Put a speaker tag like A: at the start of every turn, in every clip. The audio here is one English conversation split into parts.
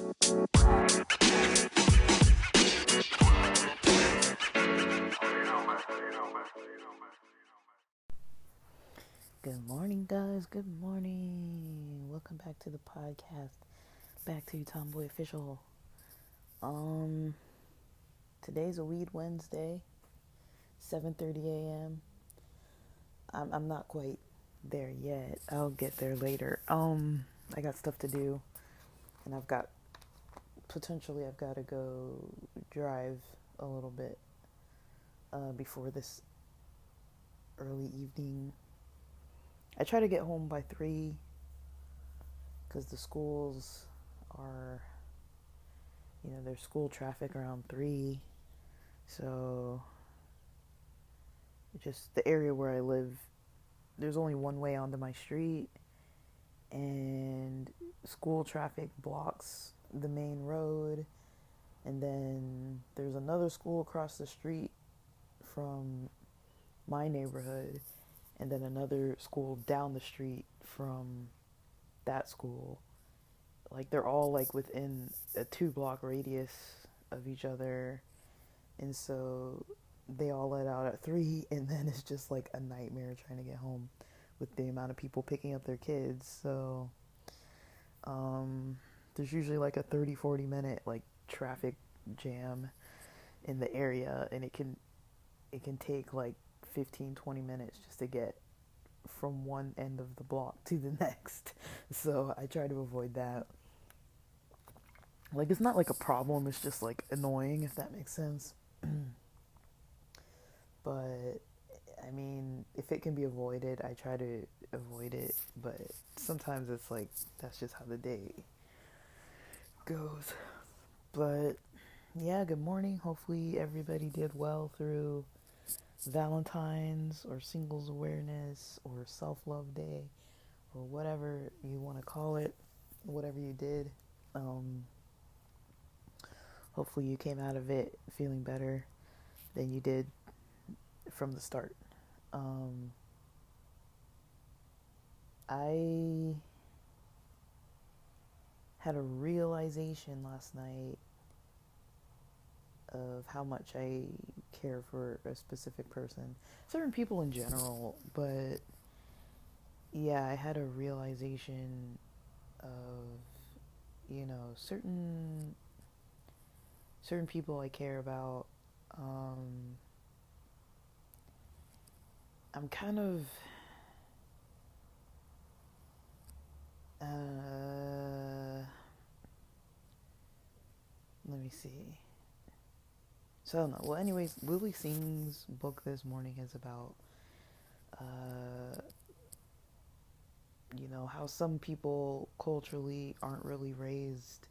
A: Good morning, guys. Good morning. Welcome back to the podcast. Back to Tomboy Official. Um, Today's a Weed Wednesday, 7:30 a.m. I'm not quite there yet. I'll get there later. I got stuff to do, and I've got to go drive a little bit before this early evening. I try to get home by 3 because the schools are, there's school traffic around 3. So, just the area where I live, there's only one way onto my street, and school traffic blocks the main road. And then there's another school across the street from my neighborhood, and then another school down the street from that school. Like, they're all like within a 2-block radius of each other, and so they all let out at 3, and then it's just like a nightmare trying to get home with the amount of people picking up their kids. So there's usually like a 30-40 minute like traffic jam in the area, and it can take like 15-20 minutes just to get from one end of the block to the next. So I try to avoid that. Like, it's not like a problem, it's just like annoying, if that makes sense. But I mean, if it can be avoided, I try to avoid it. But sometimes it's like that's just how the day goes. But yeah, good morning. Hopefully everybody did well through Valentine's or Singles Awareness or Self Love Day or whatever you want to call it, whatever you did. Um, Hopefully you came out of it feeling better than you did from the start. Um, I had a realization last night of how much I care for a specific person, certain people in general, but yeah, I had a realization of, certain people I care about. Um, I'm kind of let me see. So I don't know. Well, anyways, Lily Singh's book this morning is about, uh, how some people culturally aren't really raised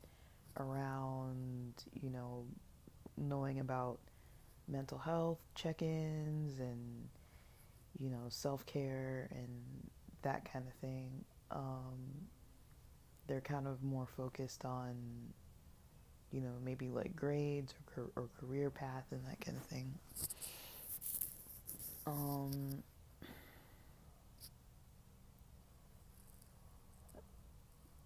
A: around, knowing about mental health check-ins and, self-care and that kind of thing. They're kind of more focused on, maybe like grades or career path and that kind of thing. Um,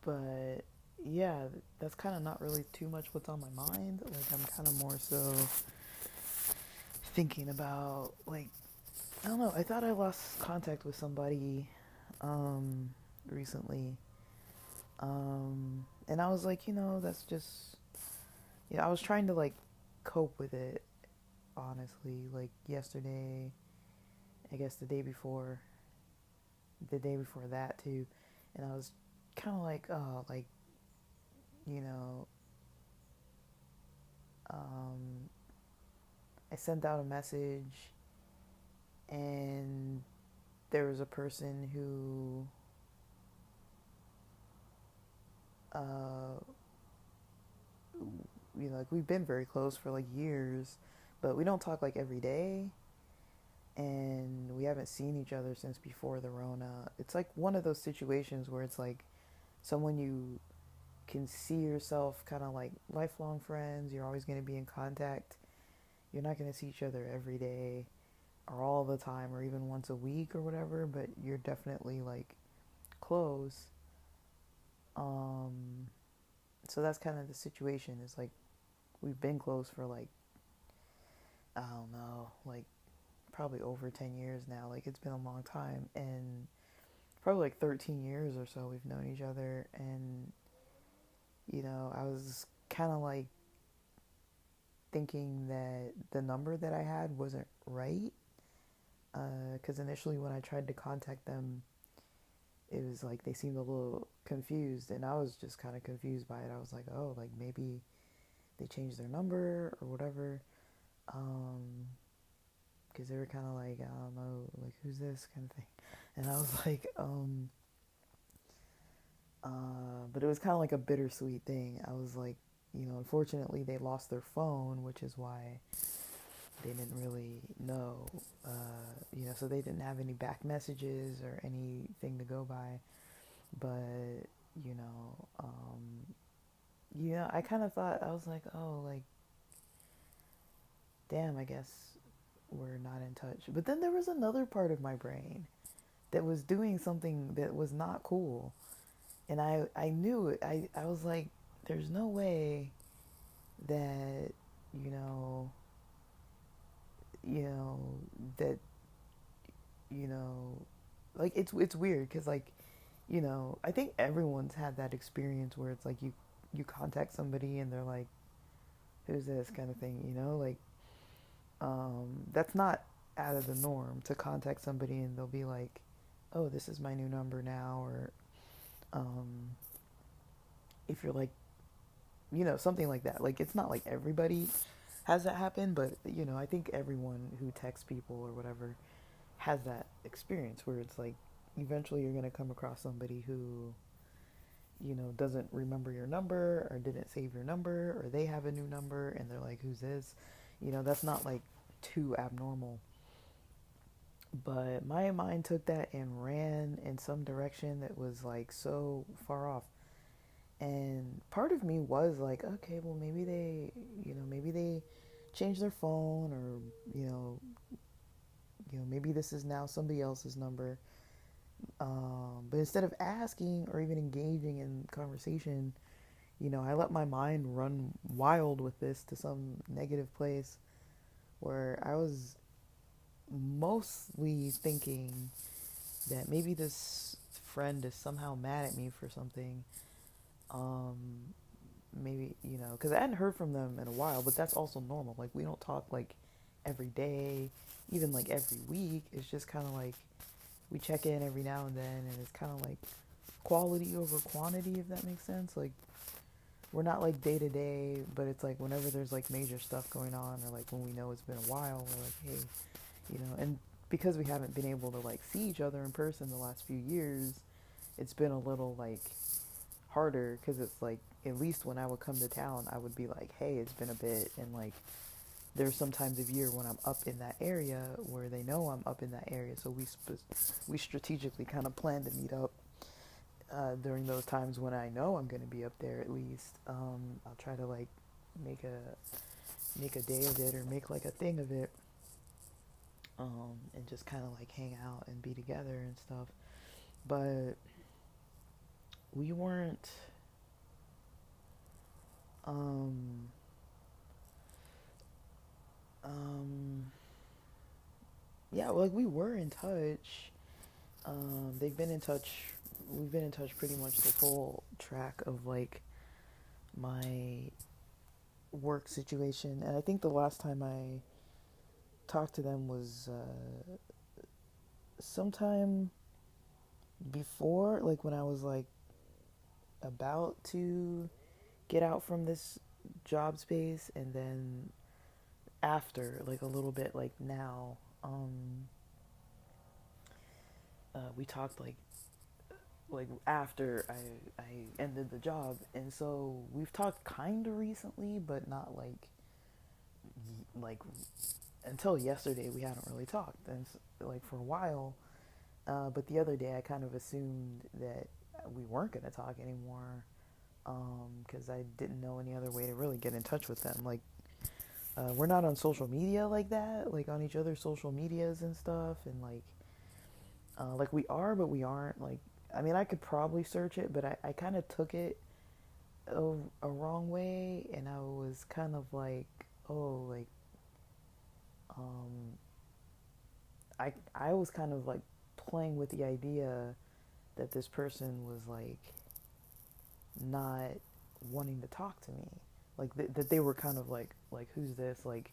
A: but yeah, that's kind of not really too much what's on my mind. Like, I'm kind of more so thinking about, like, I don't know. I thought I lost contact with somebody recently. And I was like, that's just, I was trying to like cope with it, honestly. Like, yesterday, I guess the day before that too. And I was kind of like, oh, like, you know, um, I sent out a message, and there was a person who, uh, like, we've been very close for like years, but we don't talk like every day, and we haven't seen each other since before the Rona. It's like one of those situations where it's like someone you can see yourself kind of like lifelong friends. You're always going to be in contact. You're not going to see each other every day or all the time or even once a week or whatever, but you're definitely like close. Um, so that's kind of the situation. Is like we've been close for like, I don't know, like probably over 10 years now. Like it's been a long time, and probably like 13 years or so we've known each other. And I was kind of like thinking that the number that I had wasn't right, because initially when I tried to contact them, it was like they seemed a little confused, and I was just kind of confused by it. I was like, oh, like maybe they changed their number or whatever, because they were kind of like, I don't know, like who's this kind of thing. And I was like, but it was kind of like a bittersweet thing. I was like, unfortunately they lost their phone, which is why they didn't really know, so they didn't have any back messages or anything to go by. But, you know, I kind of thought, I was like, oh, like, damn, I guess we're not in touch. But then there was another part of my brain that was doing something that was not cool. And I knew it. I was like, there's no way that, you know, you know, that, you know, like it's weird because like, I think everyone's had that experience where it's like you contact somebody and they're like, who's this kind of thing, like, that's not out of the norm to contact somebody and they'll be like, oh, this is my new number now, or um, if you're like, something like that. Like, it's not like everybody has that happen, but, I think everyone who texts people or whatever has that experience where it's like, eventually you're going to come across somebody who, doesn't remember your number or didn't save your number, or they have a new number and they're like, who's this? That's not like too abnormal. But my mind took that and ran in some direction that was like so far off. And part of me was like, okay, well, maybe they changed their phone, or, maybe this is now somebody else's number. But instead of asking or even engaging in conversation, I let my mind run wild with this to some negative place where I was mostly thinking that maybe this friend is somehow mad at me for something. Um, Maybe, because I hadn't heard from them in a while, but that's also normal. Like, we don't talk like every day, even like every week. It's just kind of like we check in every now and then, and it's kind of like quality over quantity, if that makes sense. Like, we're not like day to day, but it's like whenever there's like major stuff going on, or like when we know it's been a while, we're like, hey, and because we haven't been able to like see each other in person the last few years, it's been a little like harder, because it's like, at least when I would come to town, I would be like, hey, it's been a bit, and like there's some times of year when I'm up in that area where they know I'm up in that area, so we strategically kind of plan to meet up during those times when I know I'm going to be up there. At least I'll try to like make a day of it, or make like a thing of it, and just kind of like hang out and be together and stuff. But we weren't um um yeah, like we were in touch. They've been in touch. We've been in touch pretty much the whole track of like my work situation, and I think the last time I talked to them was sometime before, like when I was like about to get out from this job space, and then after, like a little bit, like now, we talked like after I ended the job, and so we've talked kind of recently, but not like until yesterday we hadn't really talked, and like for a while. But the other day I kind of assumed that we weren't gonna talk anymore, because I didn't know any other way to really get in touch with them. Like, we're not on social media like that, like on each other's social medias and stuff, and like we are, but we aren't. Like, I mean, I could probably search it, but I kind of took it a wrong way, and I was kind of like, oh, like, um, I was kind of like playing with the idea that this person was like not wanting to talk to me, like that they were kind of like who's this, like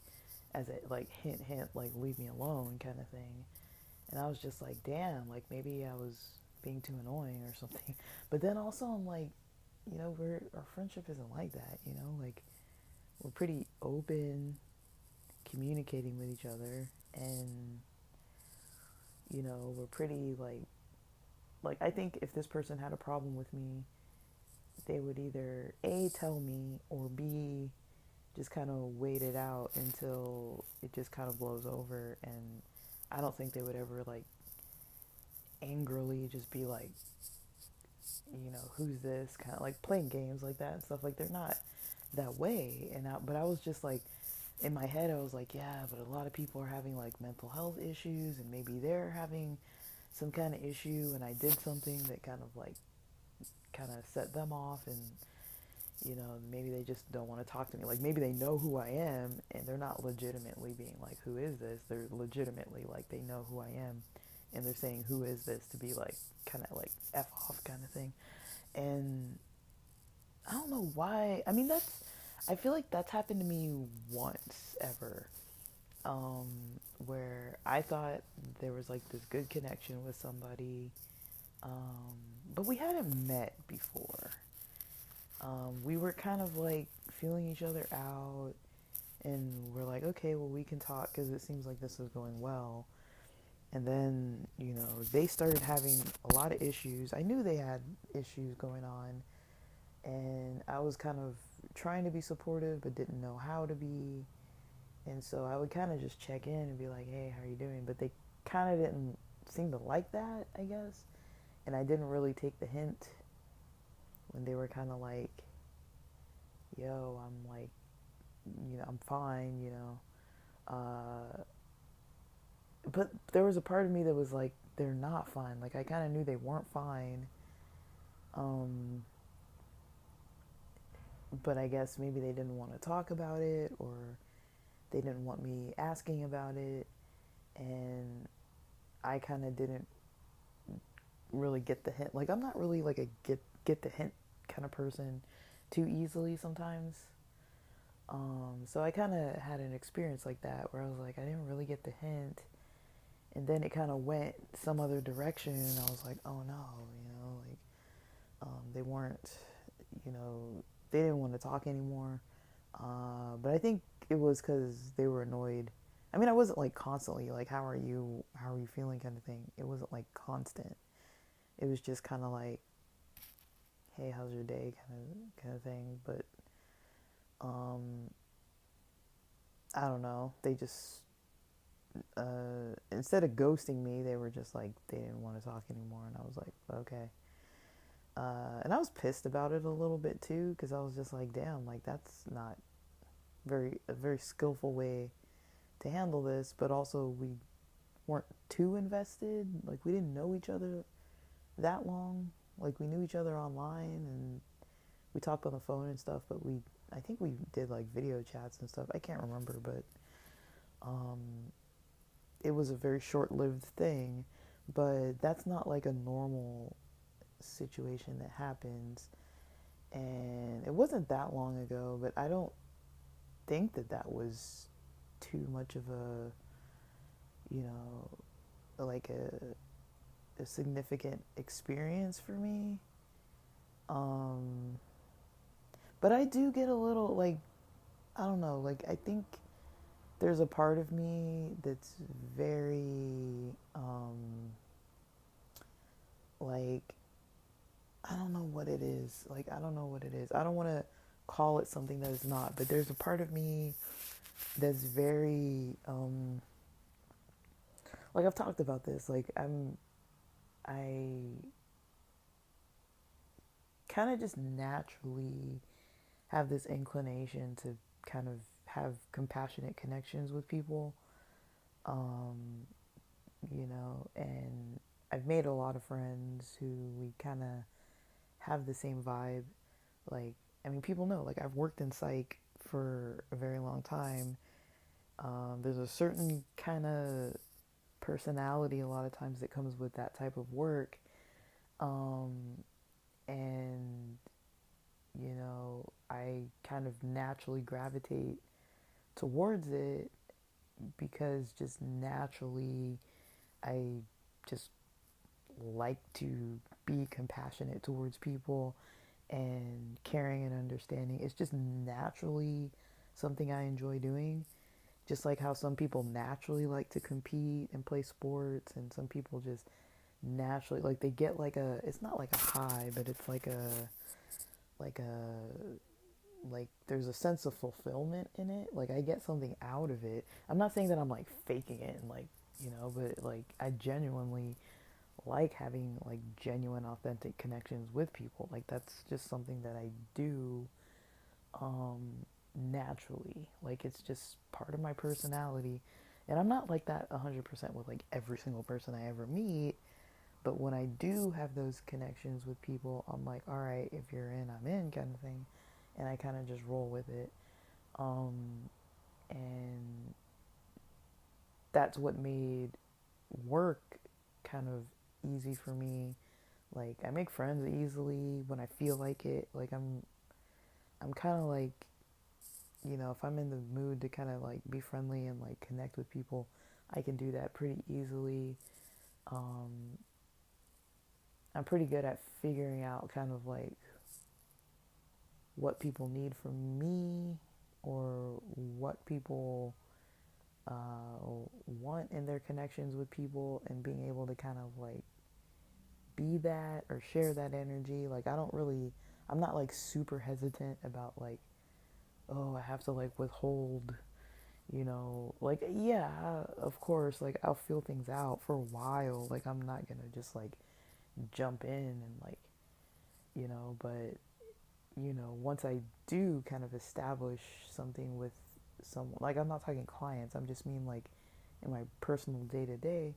A: as a like hint hint, like leave me alone kind of thing. And I was just like, damn, like maybe I was being too annoying or something. But then also I'm like, our friendship isn't like that, like we're pretty open, communicating with each other, and we're pretty like I think if this person had a problem with me, they would either A, tell me, or B, just kind of wait it out until it just kind of blows over. And I don't think they would ever like angrily just be like, who's this, kind of like playing games like that and stuff. Like they're not that way. But I was just like, in my head, I was like, yeah, but a lot of people are having like mental health issues, and maybe they're having some kind of issue, and I did something that kind of set them off, and maybe they just don't want to talk to me. Like maybe they know who I am, and they're not legitimately being like, who is this? They're legitimately like, they know who I am, and they're saying, who is this, to be like kind of like F off kind of thing. And I don't know why. I mean, I feel like that's happened to me once ever, um, where I thought there was like this good connection with somebody, um, but we hadn't met before. We were kind of like feeling each other out, and we're like, okay, well, we can talk because it seems like this is going well. And then, they started having a lot of issues. I knew they had issues going on, and I was kind of trying to be supportive but didn't know how to be. And so I would kind of just check in and be like, hey, how are you doing? But they kind of didn't seem to like that, I guess. And I didn't really take the hint when they were kind of like, yo, I'm like, I'm fine, But there was a part of me that was like, they're not fine. Like, I kind of knew they weren't fine. Um, but I guess maybe they didn't want to talk about it, or they didn't want me asking about it. And I kind of didn't really get the hint. Like, I'm not really like a get the hint kind of person too easily sometimes. So I kind of had an experience like that where I was like, I didn't really get the hint. And then it kind of went some other direction, and I was like, oh no, like, they weren't, you know, they didn't want to talk anymore. But I think it was because they were annoyed. I mean, I wasn't like constantly like, how are you feeling kind of thing. It wasn't like constant. It was just kind of like, hey, how's your day kind of thing. But um, I don't know. They just instead of ghosting me, they were just like, they didn't want to talk anymore, and I was like, okay. And I was pissed about it a little bit too, because I was just like, damn, like that's not a very skillful way to handle this. But also, we weren't too invested. Like, we didn't know each other that long. Like, we knew each other online, and we talked on the phone and stuff. But I think we did like video chats and stuff. I can't remember, but um, it was a very short-lived thing. But that's not like a normal situation that happens. And it wasn't that long ago, but I don't think that was too much of a, you know, like a significant experience for me. Um, but I do get a little like, I don't know, like I think there's a part of me that's very like, I don't know what it is. Like, I don't know what it is. I don't want to call it something that it's not, but there's a part of me that's very like, I've talked about this. Like, I kind of just naturally have this inclination to kind of have compassionate connections with people. Um, and I've made a lot of friends who we kind of have the same vibe. Like, I mean, people know, like, I've worked in psych for a very long time. There's a certain kind of personality a lot of times that comes with that type of work. Um, and, I kind of naturally gravitate towards it because just naturally I just like to be compassionate towards people and caring and understanding. It's just naturally something I enjoy doing. Just like how some people naturally like to compete and play sports, and some people just naturally like they get like a, it's not like a high, but it's like a like there's a sense of fulfillment in it. Like I get something out of it. I'm not saying that I'm like faking it and like, but like I genuinely like having like genuine authentic connections with people. Like that's just something that I do um naturally. Like it's just part of my personality. And I'm not like that 100% with like every single person I ever meet, but when I do have those connections with people, I'm like, all right, if you're in, I'm in kind of thing. And I kind of just roll with it. Um, and that's what made work kind of easy for me. Like I make friends easily when I feel like it. Like I'm kind of like, if I'm in the mood to kind of like be friendly and like connect with people, I can do that pretty easily. Um, I'm pretty good at figuring out kind of like what people need from me or what people want in their connections with people, and being able to kind of like be that or share that energy. Like I'm not like super hesitant about like, oh, I have to like withhold, like, yeah, of course, like I'll feel things out for a while. Like I'm not gonna just like jump in and like, but once I do kind of establish something with someone, like I'm not talking clients, I'm just mean like in my personal day to day,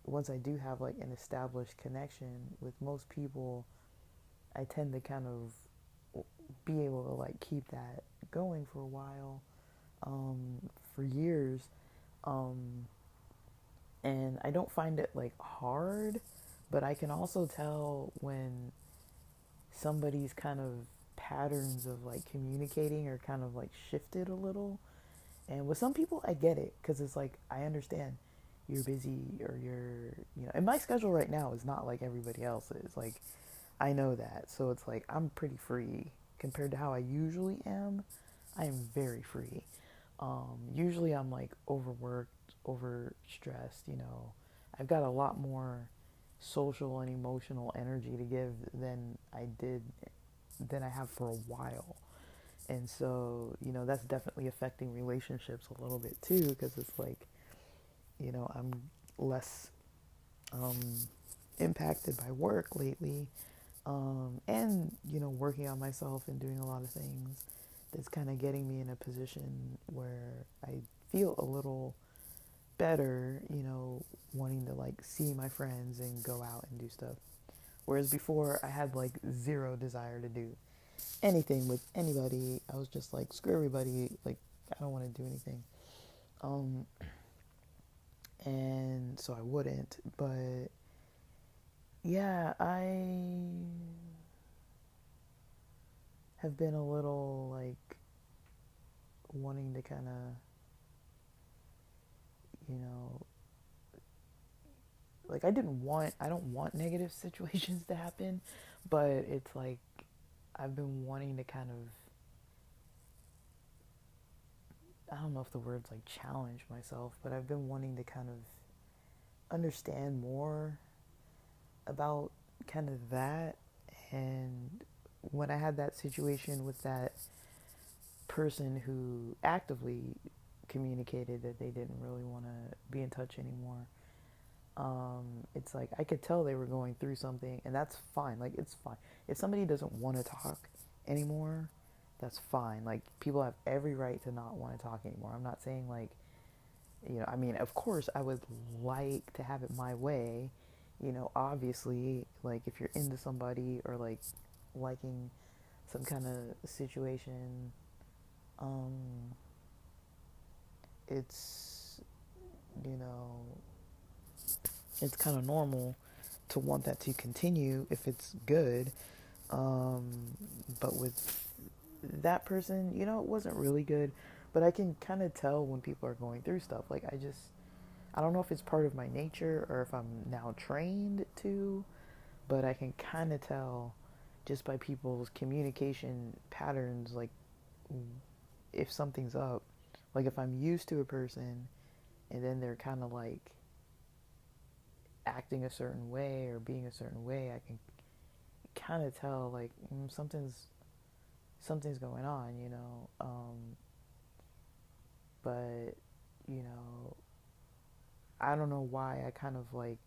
A: once I do have like an established connection with most people, I tend to kind of be able to like keep that going for a while, um, for years. Um, and I don't find it like hard, but I can also tell when somebody's kind of patterns of like communicating are kind of like shifted a little. And with some people, I get it because it's like I understand you're busy or and my schedule right now is not like everybody else's. Like I know that, so it's like I'm pretty free compared to how I usually am. I am very free. Usually I'm like overworked, overstressed. I've got a lot more social and emotional energy to give than I have for a while. And so, that's definitely affecting relationships a little bit too, because it's like, I'm less um, impacted by work lately. And, working on myself and doing a lot of things that's kind of getting me in a position where I feel a little better, wanting to like see my friends and go out and do stuff. Whereas before, I had like zero desire to do anything with anybody. I was just like, screw everybody. Like, I don't want to do anything. Um, and so I wouldn't. But yeah, I have been a little like wanting to kind of, you know, like I don't want negative situations to happen, but it's like I've been wanting to kind of, I don't know if the word's like challenge myself, but I've been wanting to kind of understand more about kind of that. And when I had that situation with that person who actively communicated that they didn't really want to be in touch anymore, it's like I could tell they were going through something, and that's fine. Like, it's fine. If somebody doesn't want to talk anymore, that's fine. Like, people have every right to not want to talk anymore. I'm not saying, like, I mean, of course, I would like to have it my way. Obviously, like, if you're into somebody or, like, liking some kind of situation, um, it's, you know, it's kind of normal to want that to continue if it's good. Um, but with that person, it wasn't really good. But I can kind of tell when people are going through stuff. Like, I don't know if it's part of my nature or if I'm now trained to, but I can kind of tell just by people's communication patterns, like, if something's up. Like, if I'm used to a person and then they're kind of like acting a certain way or being a certain way, I can kind of tell, like, something's going on, but, you know, I don't know why I kind of like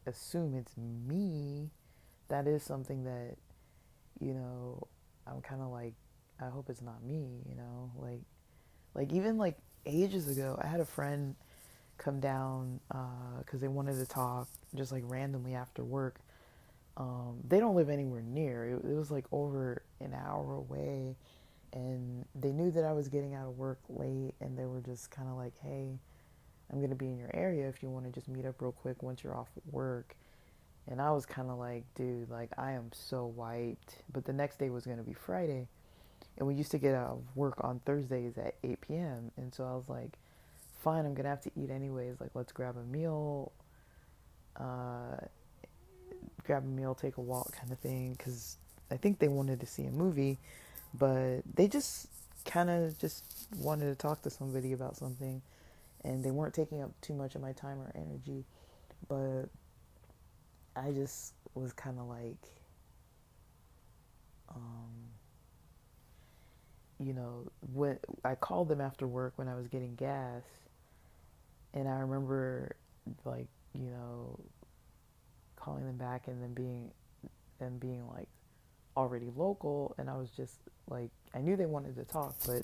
A: assume it's me. That is something that, you know, I'm kind of like, I hope it's not me, like even like ages ago, I had a friend come down because they wanted to talk just like randomly after work. They don't live anywhere near. It was like over an hour away, and they knew that I was getting out of work late, and they were just kind of like, "Hey, I'm gonna be in your area if you want to just meet up real quick once you're off work." And I was kind of like, "Dude, like I am so wiped." But the next day was gonna be Friday, and we used to get out of work on Thursdays at 8 p.m. And so I was like, "Fine, I'm gonna have to eat anyways. Like, let's uh, grab a meal, take a walk, kind of thing." Because I think they wanted to see a movie, but they just kind of just wanted to talk to somebody about something, and they weren't taking up too much of my time or energy. But I just was kind of like, um, when I called them after work when I was getting gas, and I remember, like, calling them back and then being like already local, and I was just like, I knew they wanted to talk, but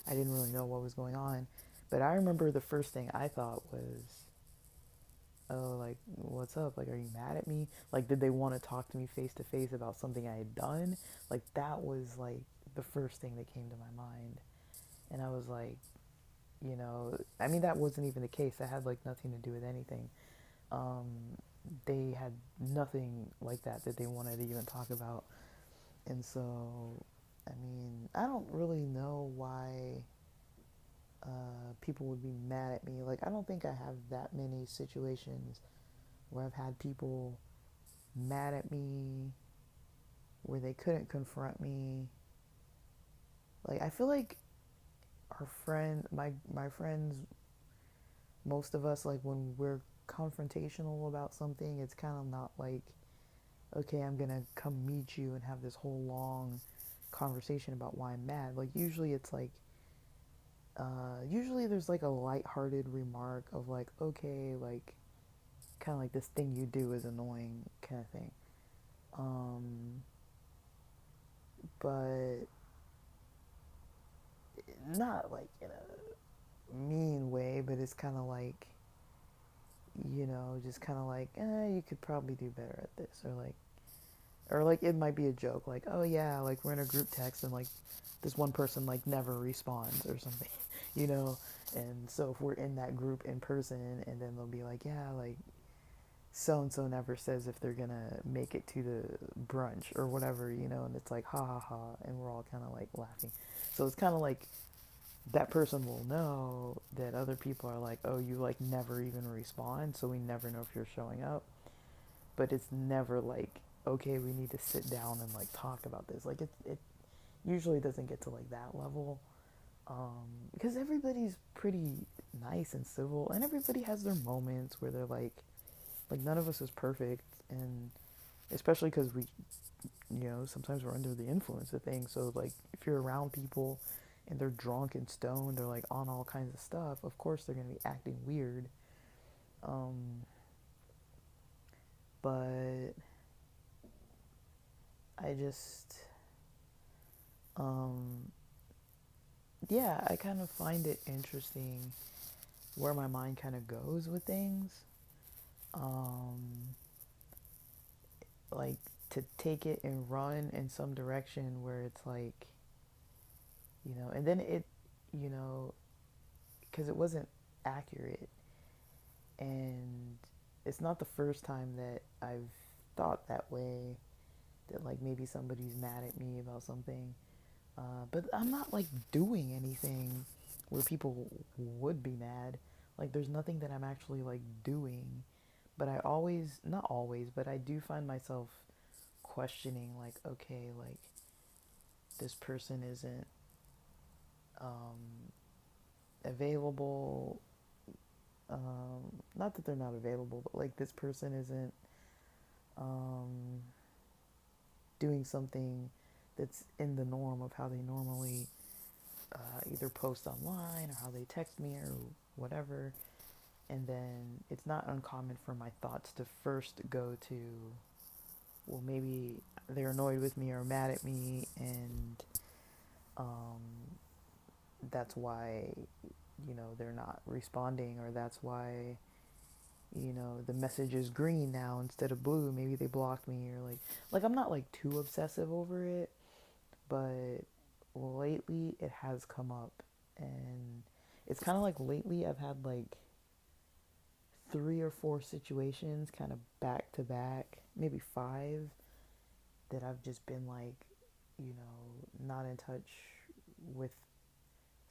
A: I didn't really know what was going on. But I remember the first thing I thought was, oh, like, what's up? Like, are you mad at me? Like, did they want to talk to me face to face about something I had done? Like, that was like the first thing that came to my mind. And I was like, I mean, that wasn't even the case. That had like nothing to do with anything. Um, they had nothing like that they wanted to even talk about. And so, I mean, I don't really know why people would be mad at me. Like, I don't think I have that many situations where I've had people mad at me, where they couldn't confront me. Like, I feel like my friends, most of us, like, when we're confrontational about something, it's kind of not like, okay, I'm gonna come meet you and have this whole long conversation about why I'm mad. Like, usually it's like, usually there's like a lighthearted remark of like, okay, like, kind of like this thing you do is annoying, kind of thing. Um, but not like in a mean way, but it's kind of like, just kind of like, you could probably do better at this, or like it might be a joke, like, oh yeah, like we're in a group text and like this one person like never responds or something, you know, and so if we're in that group in person, and then they'll be like, yeah, like so and so never says if they're gonna make it to the brunch or whatever, and it's like ha ha ha, and we're all kind of like laughing. So it's kind of like that person will know that other people are like, oh, you like never even respond, so we never know if you're showing up. But it's never like, okay, we need to sit down and like talk about this. Like it usually doesn't get to like that level, because everybody's pretty nice and civil, and everybody has their moments where they're like none of us is perfect, and especially because we, sometimes we're under the influence of things. So like if you're around people and they're drunk and stoned, they're like on all kinds of stuff, of course they're gonna be acting weird. Um, but I just, um, yeah, I kind of find it interesting where my mind kind of goes with things. Um, like to take it and run in some direction where it's like, and then it, you know, because it wasn't accurate. And it's not the first time that I've thought that way, that like maybe somebody's mad at me about something. But I'm not like doing anything where people would be mad. Like there's nothing that I'm actually like doing. But I always, not always, but I do find myself questioning like, okay, like this person isn't um, available. Not that they're not available, but like this person isn't um, doing something that's in the norm of how they normally either post online or how they text me or whatever. And then it's not uncommon for my thoughts to first go to, well, maybe they're annoyed with me or mad at me, and um, that's why, they're not responding, or that's why, the message is green now instead of blue. Maybe they blocked me, or like I'm not like too obsessive over it, but lately it has come up. And it's kind of like lately I've had like 3 or 4 situations kind of back to back, maybe 5, that I've just been like, not in touch with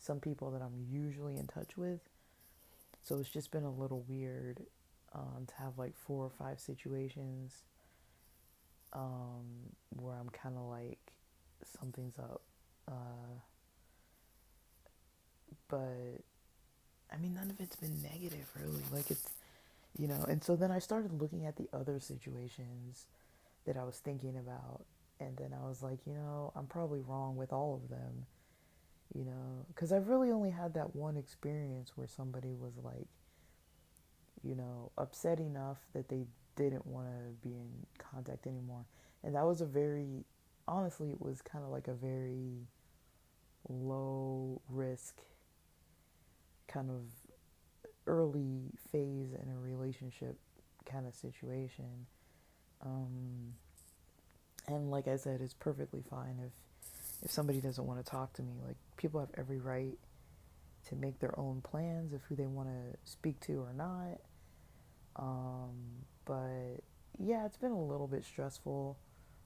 A: some people that I'm usually in touch with. So it's just been a little weird to have like 4 or 5 situations where I'm kind of like, something's up. But I mean, none of it's been negative really. Like it's, and so then I started looking at the other situations that I was thinking about. And then I was like, I'm probably wrong with all of them, because I've really only had that one experience where somebody was like, upset enough that they didn't want to be in contact anymore. And that was honestly, it was kind of like a very low risk kind of early phase in a relationship kind of situation. Um, and like I said, it's perfectly fine if somebody doesn't want to talk to me. Like people have every right to make their own plans of who they want to speak to or not. But yeah, it's been a little bit stressful,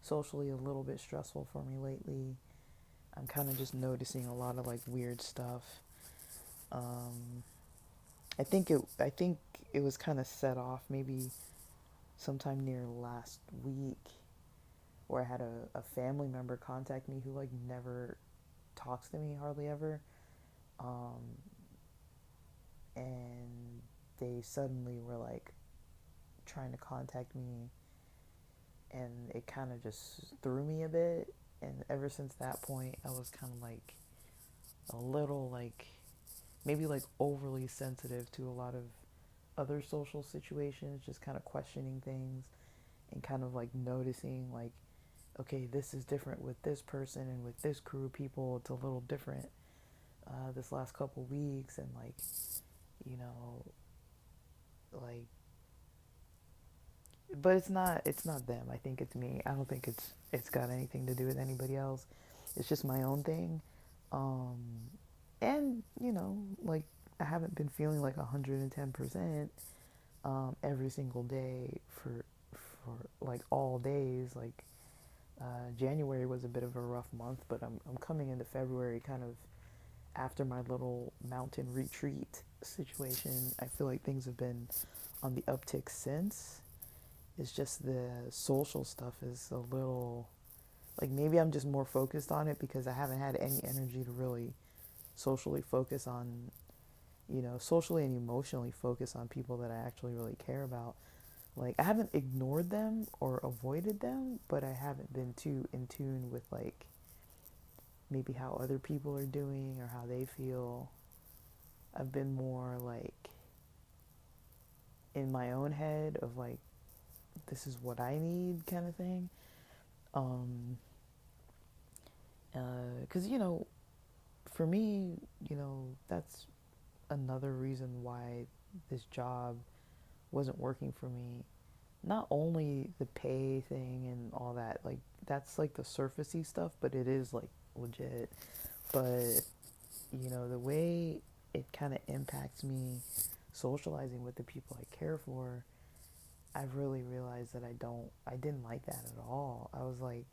A: socially a little bit stressful for me lately. I'm kind of just noticing a lot of like weird stuff. Um, I think it was kind of set off maybe sometime near last week, where I had a family member contact me who like never talks to me hardly ever, um, and they suddenly were like trying to contact me, and it kind of just threw me a bit. And ever since that point, I was kind of like a little like maybe like overly sensitive to a lot of other social situations, just kind of questioning things and kind of like noticing like, okay, this is different with this person and with this crew of people. It's a little different this last couple weeks, and like, you know, like, but it's not them. I think it's me. I don't think it's got anything to do with anybody else. It's just my own thing. Um, and like I haven't been feeling like 110% every single day for like all days. Like January was a bit of a rough month, but I'm coming into February kind of after my little mountain retreat situation. I feel like things have been on the uptick since. It's just the social stuff is a little like, maybe I'm just more focused on it because I haven't had any energy to really socially focus on, socially and emotionally focus on people that I actually really care about. Like, I haven't ignored them or avoided them, but I haven't been too in tune with, like, maybe how other people are doing or how they feel. I've been more, like, in my own head of, like, this is what I need kind of thing. Um, 'Cause, for me, that's another reason why this job wasn't working for me. not only the pay thing and all that, like that's like the surfacey stuff, but it is like legit. But the way it kind of impacts me socializing with the people I care for, I've really realized that I didn't like that at all. I was like,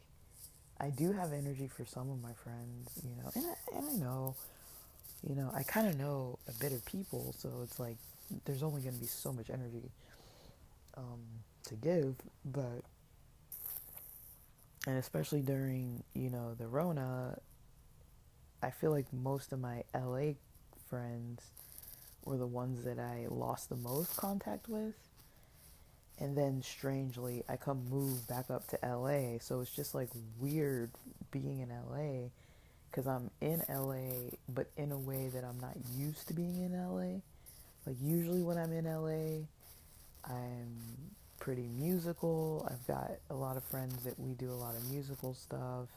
A: I do have energy for some of my friends, and I know, I kind of know a bit of people, so it's like there's only going to be so much energy um, to give, but, and especially during, the Rona, I feel like most of my LA friends were the ones that I lost the most contact with. And then strangely, I come move back up to LA. So it's just like weird being in LA because I'm in LA, but in a way that I'm not used to being in LA. Like, usually when I'm in LA, I'm pretty musical. I've got a lot of friends that we do a lot of musical stuff,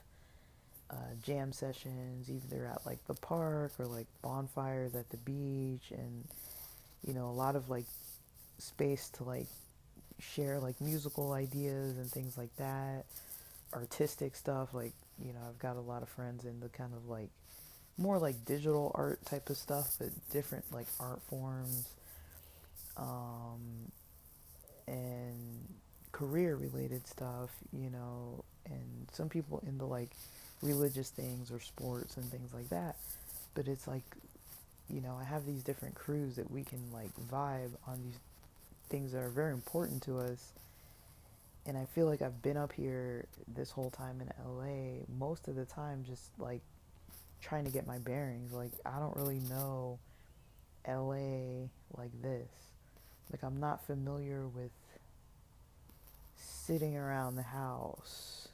A: jam sessions, either at like the park or like bonfires at the beach, and a lot of like space to like share like musical ideas and things like that, artistic stuff. Like, I've got a lot of friends in the kind of like more like digital art type of stuff, but different like art forms, um, and career related stuff, and some people into like religious things or sports and things like that. But it's like, I have these different crews that we can like vibe on these things that are very important to us. And I feel like I've been up here this whole time in LA, most of the time just like trying to get my bearings. Like, I don't really know LA like this. Like, I'm not familiar with sitting around the house,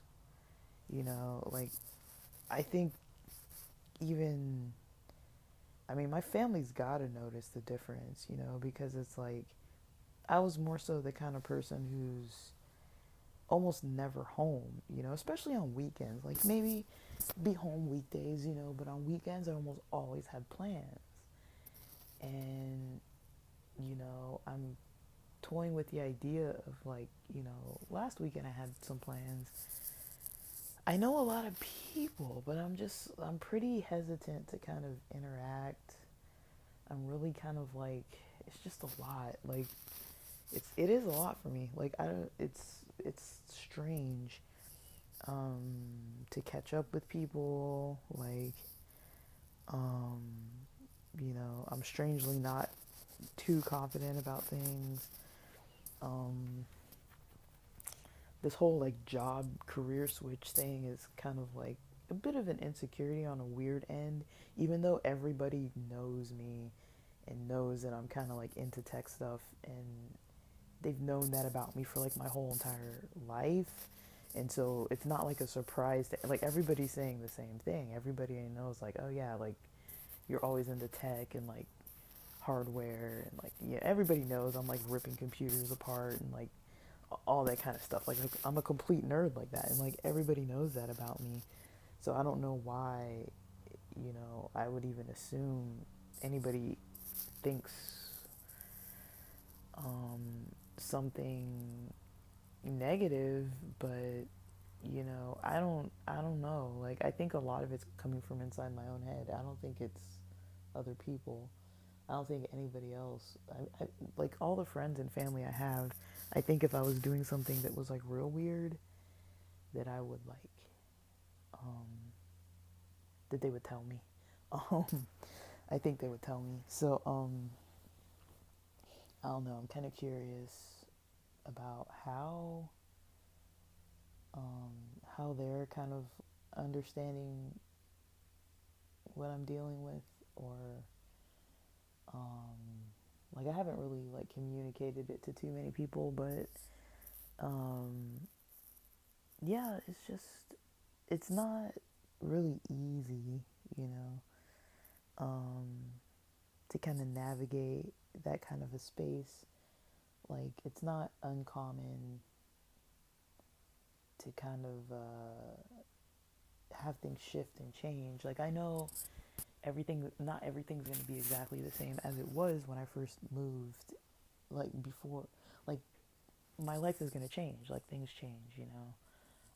A: like, I think even, I mean, my family's gotta notice the difference, because it's like, I was more so the kind of person who's almost never home, especially on weekends. Like, maybe be home weekdays, but on weekends I almost always had plans. And, I'm toying with the idea of like, last weekend I had some plans. I know a lot of people, but I'm pretty hesitant to kind of interact. I'm really kind of like, it's just a lot. Like, it is a lot for me. Like, I don't, it's strange um, to catch up with people. Like, um, I'm strangely not too confident about things. Um, this whole like job career switch thing is kind of like a bit of an insecurity on a weird end, even though everybody knows me and knows that I'm kind of like into tech stuff, and they've known that about me for like my whole entire life. And so it's not like a surprise that, like, everybody's saying the same thing. Everybody I know is like, oh yeah, like you're always into tech and like hardware, and like, yeah, everybody knows I'm like ripping computers apart and like all that kind of stuff. Like, I'm a complete nerd like that, and like everybody knows that about me. So I don't know why, I would even assume anybody thinks something negative, but I don't know. Like, I think a lot of it's coming from inside my own head. I don't think it's other people. I don't think anybody else. Like, all the friends and family I have, I think if I was doing something that was like real weird, that I would like, um, that they would tell me. Um, I think they would tell me. So, I don't know. I'm kind of curious about um, how they're kind of understanding what I'm dealing with, or um, like, I haven't really like communicated it to too many people, but um, yeah, it's not really easy, you know, um, to kind of navigate that kind of a space. Like, it's not uncommon to kind of have things shift and change. Like, I know not everything's going to be exactly the same as it was when I first moved. Like, before, like, my life is going to change. Like, things change, you know.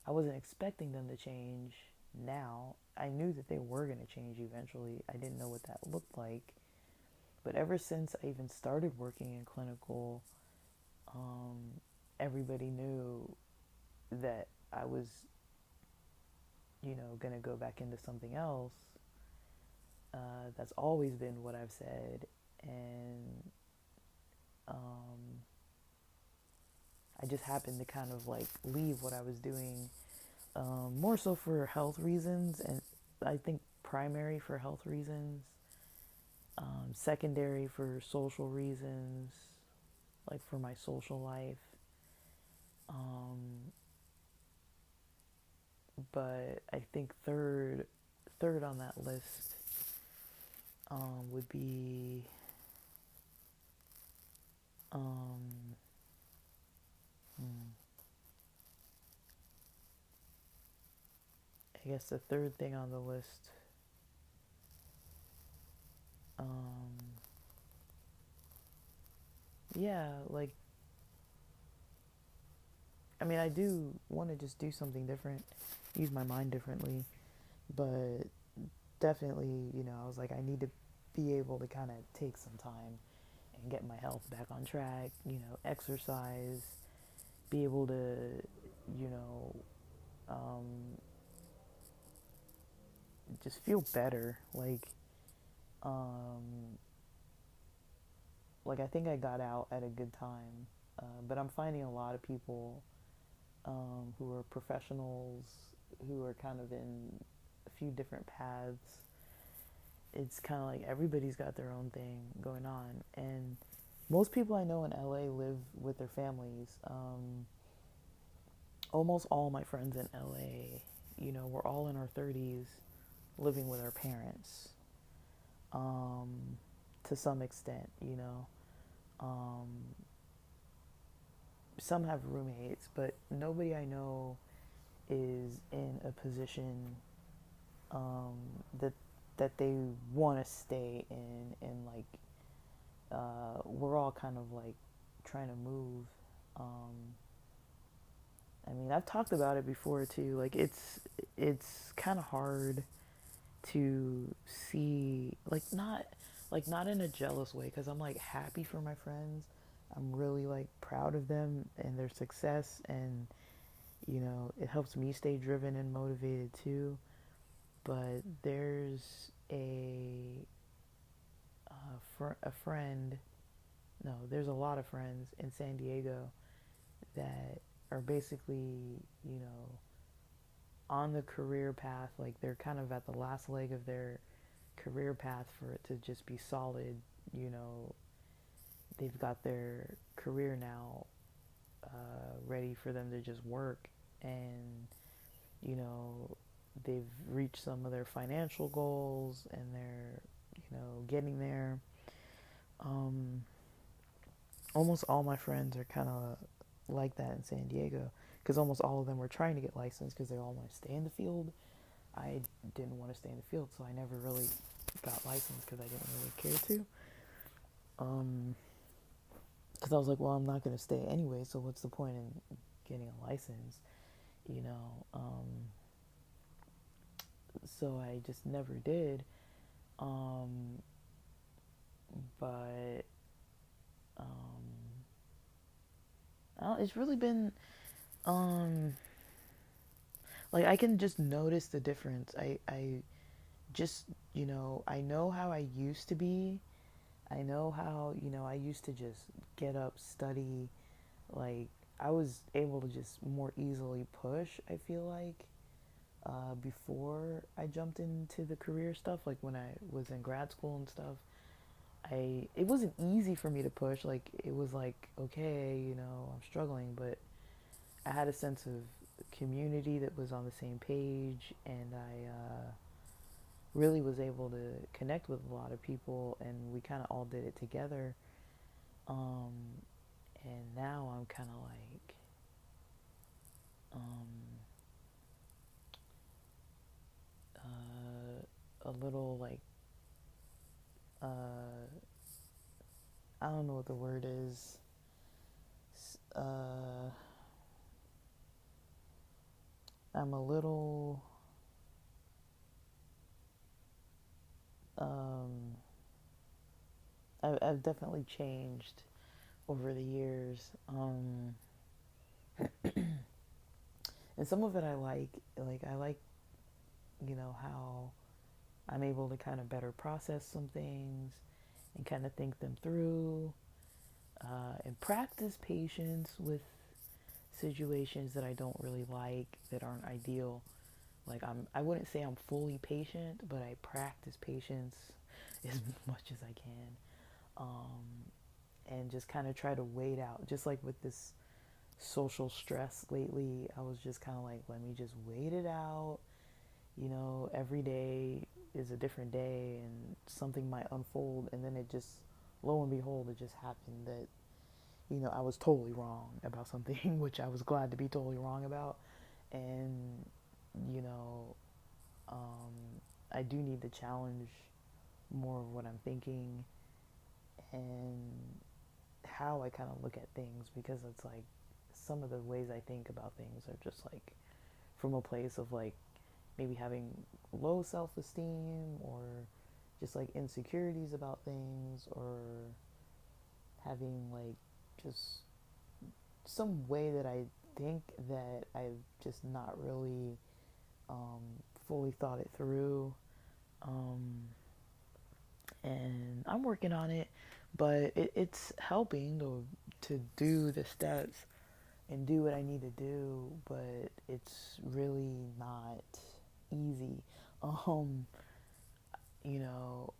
A: I wasn't expecting them to change now. I knew that they were going to change eventually. I didn't know what that looked like. But ever since I even started working in clinical, everybody knew that I was, going to go back into something else. That's always been what I've said. And um, I just happened to kind of like leave what I was doing, more so for health reasons, and I think primary for health reasons, secondary for social reasons, like for my social life. Um, but I think third on that list would be um, hmm, I guess the third thing on the list. Um, yeah, like, I mean, I do want to just do something different, use my mind differently, but definitely, I was like, I need to be able to kind of take some time and get my health back on track, exercise, be able to, you know, um, just feel better. Um, like I think I got out at a good time, but I'm finding a lot of people who are professionals who are kind of in a few different paths. It's kind of like everybody's got their own thing going on, and most people I know in LA live with their families. Almost all my friends in LA, we're all in our 30s living with our parents, um, to some extent, Um, some have roommates, but nobody I know is in a position um, that they want to stay in, and like we're all kind of like trying to move. Um, I mean, I've talked about it before too. Like it's kind of hard to see, not in a jealous way, because I'm like happy for my friends. I'm really like proud of them and their success, and it helps me stay driven and motivated too. But there's a friend. No, there's a lot of friends in San Diego that are basically, on the career path. Like they're kind of at the last leg of their career path for it to just be solid. You know, they've got their career now ready for them to just work, and you know, they've reached some of their financial goals, and they're getting there. Um, Almost all my friends are kind of like that in San Diego, because almost all of them were trying to get licensed because they all want to stay in the field. I didn't want to stay in the field, so I never really got licensed because I didn't really care to. Because I was like, well, I'm not going to stay anyway, so what's the point in getting a license, you know? So I just never did. Um, but it's really been um, like I can just notice the difference. I just I know how I used to be. I know how I used to just get up, study. Like I was able to just more easily push, I feel like, before I jumped into the career stuff. Like when I was in grad school and stuff, it wasn't easy for me to push. Like it was like, okay, I'm struggling, but I had a sense of community that was on the same page, and I really was able to connect with a lot of people, and we kind of all did it together. Um, and now I'm kind of like, um, a little like, I don't know what the word is. uh, I'm a little um, I've definitely changed over the years, and some of it I like I like how I'm able to kind of better process some things and kind of think them through, and practice patience with situations that I don't really like, that aren't ideal. Like I wouldn't say I'm fully patient, but I practice patience as much as I can, and just kind of try to wait out. Just like with this social stress lately, I was just kind of like, let me just wait it out. Every day is a different day, and something might unfold, and then it just, lo and behold, it just happened that I was totally wrong about something, which I was glad to be totally wrong about. And, you know, I do need to challenge more of what I'm thinking and how I kind of look at things, because it's like some of the ways I think about things are just like from a place of like maybe having low self esteem, or just like insecurities about things, or having like just some way that I think that I've just not really fully thought it through. Um, and I'm working on it, but it's helping to do the steps and do what I need to do, but it's really not easy. Um, you know,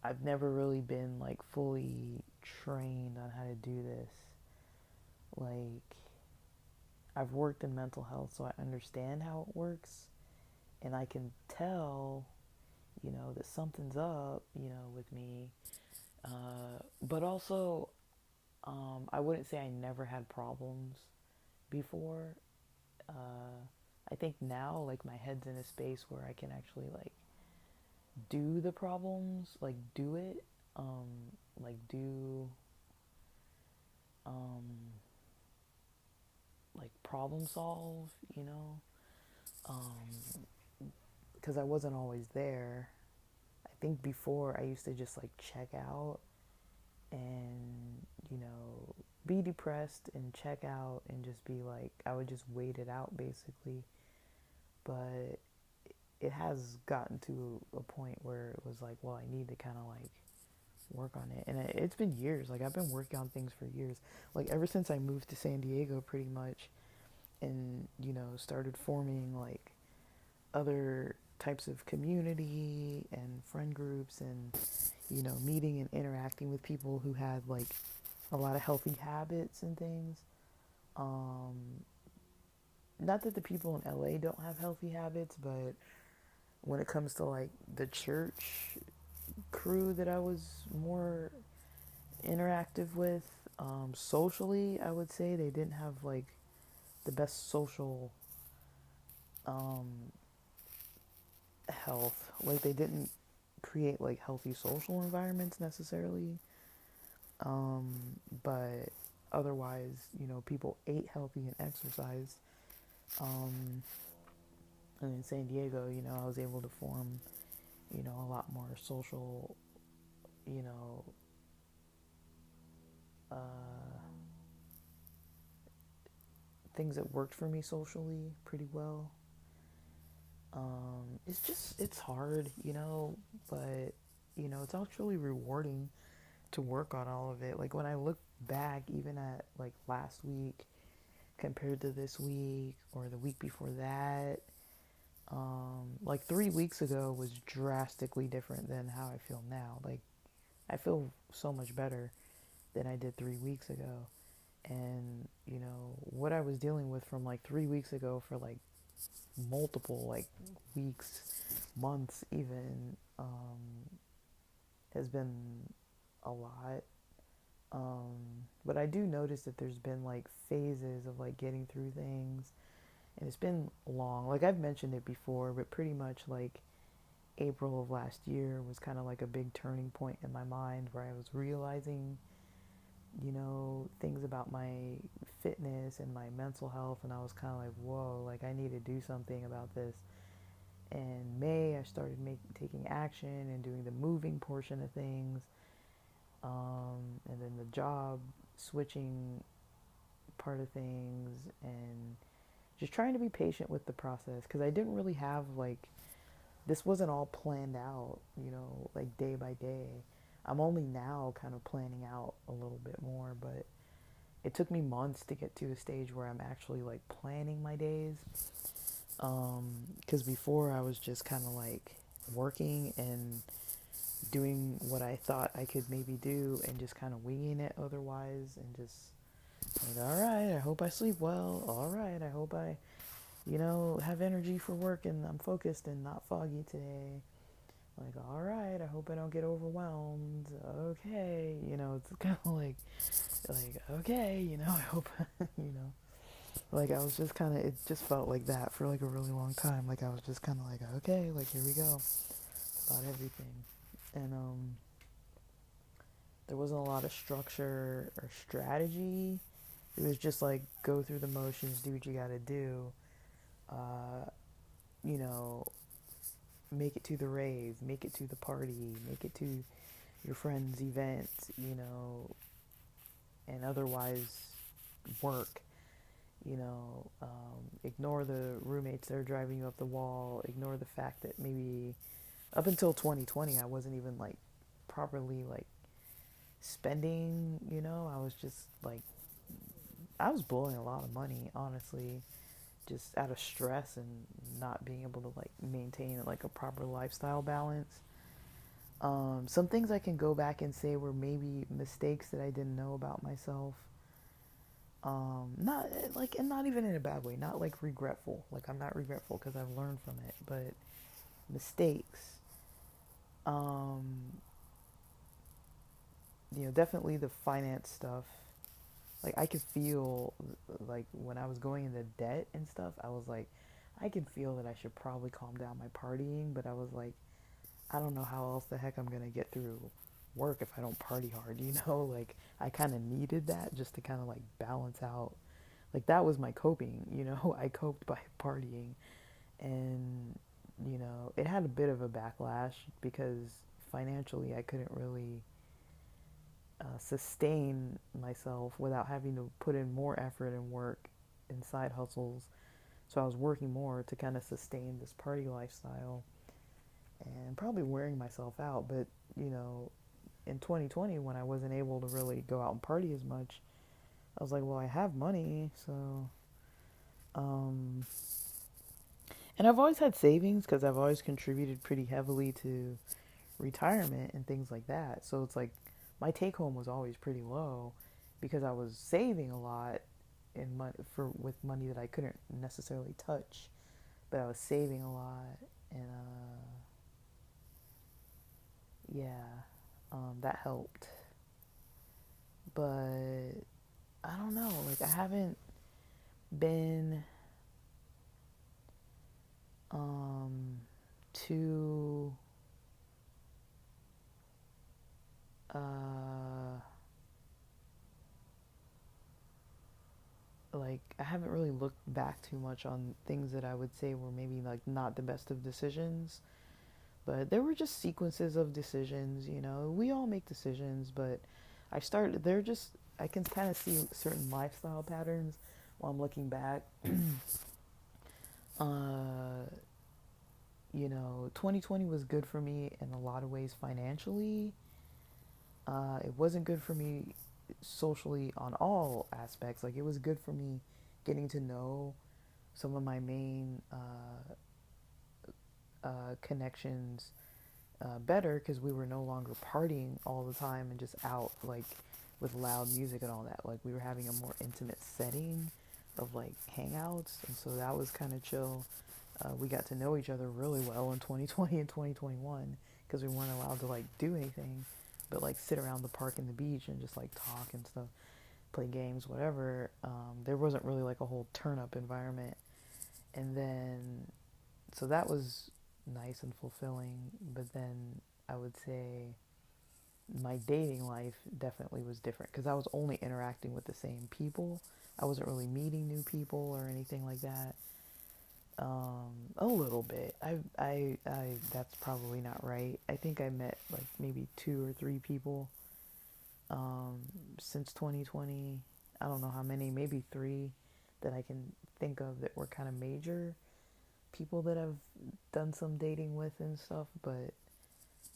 A: I've never really been like fully trained on how to do this. Like, I've worked in mental health, so I understand how it works, and I can tell, that something's up, with me. But also, I wouldn't say I never had problems before. I think now, like, my head's in a space where I can actually, like, do the problems, like, do it, like, do, um, like, problem solve, because I wasn't always there. I think before I used to just, like, check out and, be depressed and check out and just be like, I would just wait it out basically. But it has gotten to a point where it was like, well, I need to kind of like work on it. And it's been years. Like, I've been working on things for years. Like, ever since I moved to San Diego, pretty much, and, started forming like other types of community and friend groups, and, meeting and interacting with people who had like a lot of healthy habits and things. Um, Not that the people in LA don't have healthy habits, but when it comes to like the church crew that I was more interactive with, socially, I would say they didn't have like the best social um, health. Like, they didn't create like healthy social environments necessarily. But otherwise, people ate healthy and exercised. Um, and in San Diego, I was able to form, a lot more social, you know, uh, things that worked for me socially pretty well. It's hard, but, it's actually rewarding to work on all of it. Like, when I look back, even at like last week compared to this week or the week before that, like 3 weeks ago was drastically different than how I feel now. Like, I feel so much better than I did 3 weeks ago. And, what I was dealing with from like 3 weeks ago for like multiple like weeks, months even, has been a lot. But I do notice that there's been like phases of like getting through things, and it's been long. Like, I've mentioned it before, but pretty much like April of last year was kind of like a big turning point in my mind, where I was realizing things about my fitness and my mental health, and I was kind of like, whoa, like I need to do something about this. In May, I started taking action and doing the moving portion of things, and then the job switching part of things, and just trying to be patient with the process because I didn't really have like this wasn't all planned out, like day by day. I'm only now kind of planning out a little bit more, but it took me months to get to a stage where I'm actually like planning my days. Because before I was just kind of like working and doing what I thought I could maybe do and just kind of winging it otherwise, and just like, all right, I hope I sleep well. All right, I hope I, have energy for work and I'm focused and not foggy today. Like, all right, I hope I don't get overwhelmed. Okay, it's kind of like, okay, I hope, like I was just kind of, it just felt like that for like a really long time. Like I was just kind of like, okay, like here we go, about everything. And there wasn't a lot of structure or strategy. It was just like go through the motions, do what you gotta do. Uh, you know, make it to the rave, make it to the party, make it to your friend's event, and otherwise work. Ignore the roommates that are driving you up the wall. Ignore the fact that maybe up until 2020, I wasn't even like properly like spending. I was just like, I was blowing a lot of money, honestly, just out of stress and not being able to like maintain like a proper lifestyle balance. Some things I can go back and say were maybe mistakes that I didn't know about myself. Not like, and not even in a bad way, not like regretful. Like I'm not regretful because I've learned from it, but mistakes. Um, definitely the finance stuff. Like I could feel like when I was going into debt and stuff, I was like, I can feel that I should probably calm down my partying, but I was like, I don't know how else the heck I'm gonna get through work if I don't party hard, Like I kind of needed that just to kind of like balance out. Like that was my coping, I coped by partying, and it had a bit of a backlash because financially I couldn't really sustain myself without having to put in more effort and work in side hustles. So I was working more to kind of sustain this party lifestyle and probably wearing myself out. But, in 2020, when I wasn't able to really go out and party as much, I was like, well, I have money. So, um, and I've always had savings because I've always contributed pretty heavily to retirement and things like that. So it's like my take home was always pretty low because I was saving a lot in money for with money that I couldn't necessarily touch, but I was saving a lot, and yeah, that helped. But I don't know, like I haven't been um too uh like I haven't really looked back too much on things that I would say were maybe like not the best of decisions, but there were just sequences of decisions. We all make decisions, but they're just, I can kind of see certain lifestyle patterns while I'm looking back. 2020 was good for me in a lot of ways financially. It wasn't good for me socially on all aspects. Like, it was good for me getting to know some of my main connections better because we were no longer partying all the time and just out, like, with loud music and all that. Like, we were having a more intimate setting of, like, hangouts, and so that was kind of chill. We got to know each other really well in 2020 and 2021 because we weren't allowed to, like, do anything but, like, sit around the park and the beach and just, like, talk and stuff, play games, whatever. There wasn't really, like, a whole turn-up environment. And then, so that was nice and fulfilling. But then I would say my dating life definitely was different because I was only interacting with the same people. I wasn't really meeting new people or anything like that. A little bit. That's probably not right. I think I met like maybe two or three people um, since 2020. I don't know how many, maybe three that I can think of that were kind of major people that I've done some dating with and stuff, but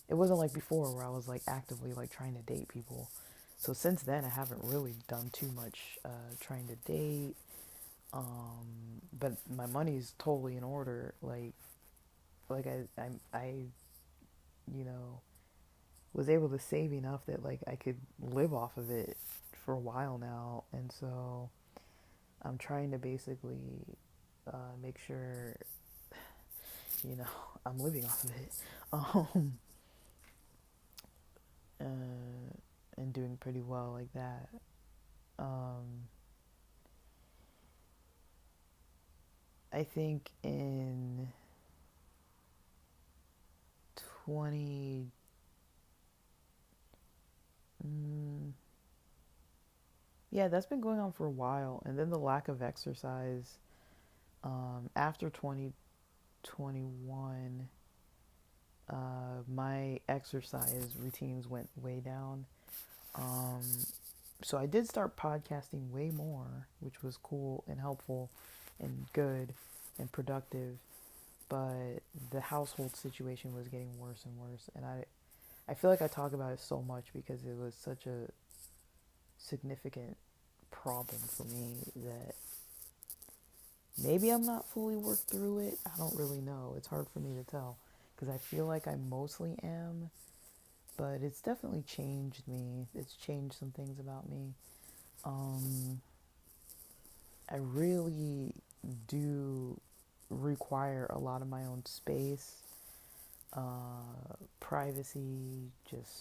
A: it wasn't like before where I was like actively like trying to date people. So since then, I haven't really done too much trying to date. But my money's totally in order. Like I, you know, was able to save enough that like I could live off of it for a while now, and so I'm trying to basically make sure you know I'm living off of it, um, and doing pretty well like that. Um, I think in 20, mm, yeah, that's been going on for a while, and then the lack of exercise after 2021. My exercise routines went way down. Um, so I did start podcasting way more, which was cool and helpful and good and productive. But the household situation was getting worse and worse, and I feel like I talk about it so much because it was such a significant problem for me that maybe I'm not fully worked through it. I don't really know. It's hard for me to tell because I feel like I mostly am, but it's definitely changed me. It's changed some things about me. Um, I really do require a lot of my own space, privacy. Just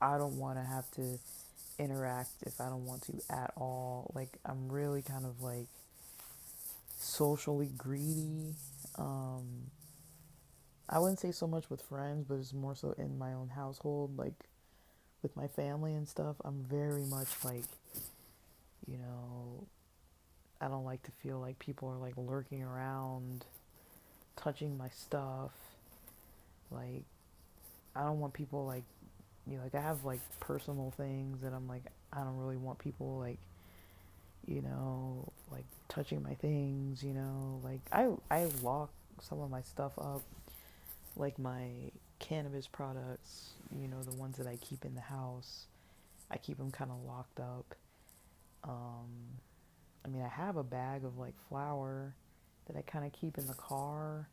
A: I don't want to have to interact if I don't want to at all. Like I'm really kind of like socially greedy. Um, I wouldn't say so much with friends, but it's more so in my own household, like with my family and stuff. I'm very much like, you know, I don't like to feel like people are like lurking around, touching my stuff. Like, I don't want people like, like I have like personal things that I'm like, I don't really want people like, like touching my things, like I lock some of my stuff up, like my cannabis products, the ones that I keep in the house. I keep them kind of locked up. Um, I mean, I have a bag of like flour that I kind of keep in the car,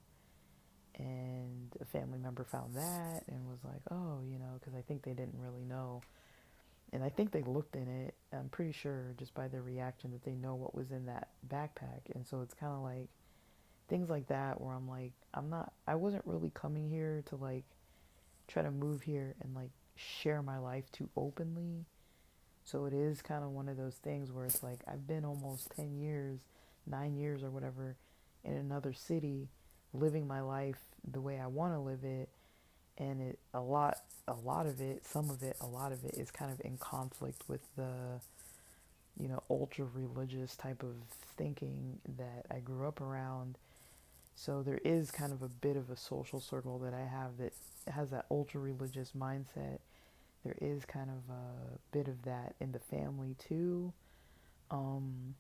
A: and a family member found that and was like, oh, because I think they didn't really know. And I think they looked in it, I'm pretty sure just by their reaction that they know what was in that backpack. And so it's kind of like things like that where I'm like, I wasn't really coming here to like try to move here and like share my life too openly. So it is kind of one of those things where it's like I've been almost 10 years, 9 years or whatever in another city living my life the way I want to live it, and a lot of it, some of it, a lot of it is kind of in conflict with the ultra religious type of thinking that I grew up around. So there is kind of a bit of a social circle that I have that has that ultra religious mindset. There is kind of a bit of that in the family too, um,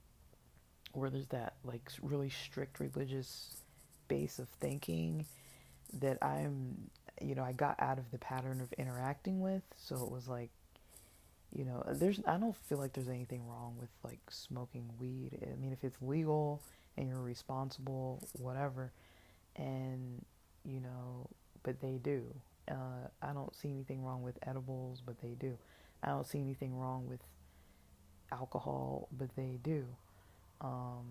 A: where there's that like really strict religious base of thinking that I got out of the pattern of interacting with. So it was like, I don't feel like there's anything wrong with like smoking weed. I mean, if it's legal and you're responsible, whatever, and, you know, but they do. I don't see anything wrong with edibles, but they do. I don't see anything wrong with alcohol, but they do. Um,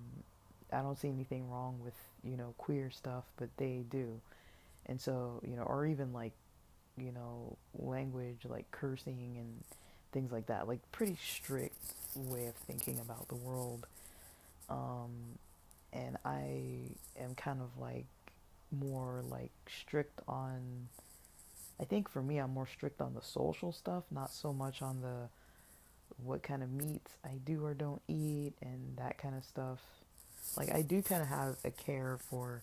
A: I don't see anything wrong with, queer stuff, but they do. And so, or even like, language like cursing and things like that, like pretty strict way of thinking about the world. Um, and I am kind of like more like strict on I think for me, I'm more strict on the social stuff, not so much on the what kind of meats I do or don't eat and that kind of stuff. Like I do kind of have a care for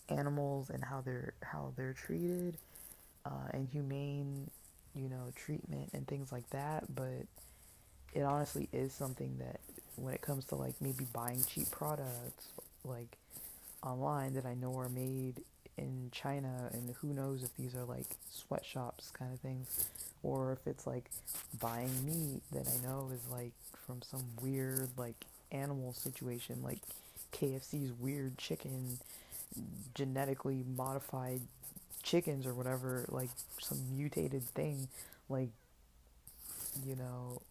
A: animals and how they're treated, and humane, treatment and things like that. But it honestly is something that when it comes to like maybe buying cheap products, like online that I know are made in China, and who knows if these are like sweatshops kind of things, or if it's like buying meat that I know is like from some weird like animal situation, like KFC's weird chicken, genetically modified chickens or whatever, like some mutated thing, like, you know,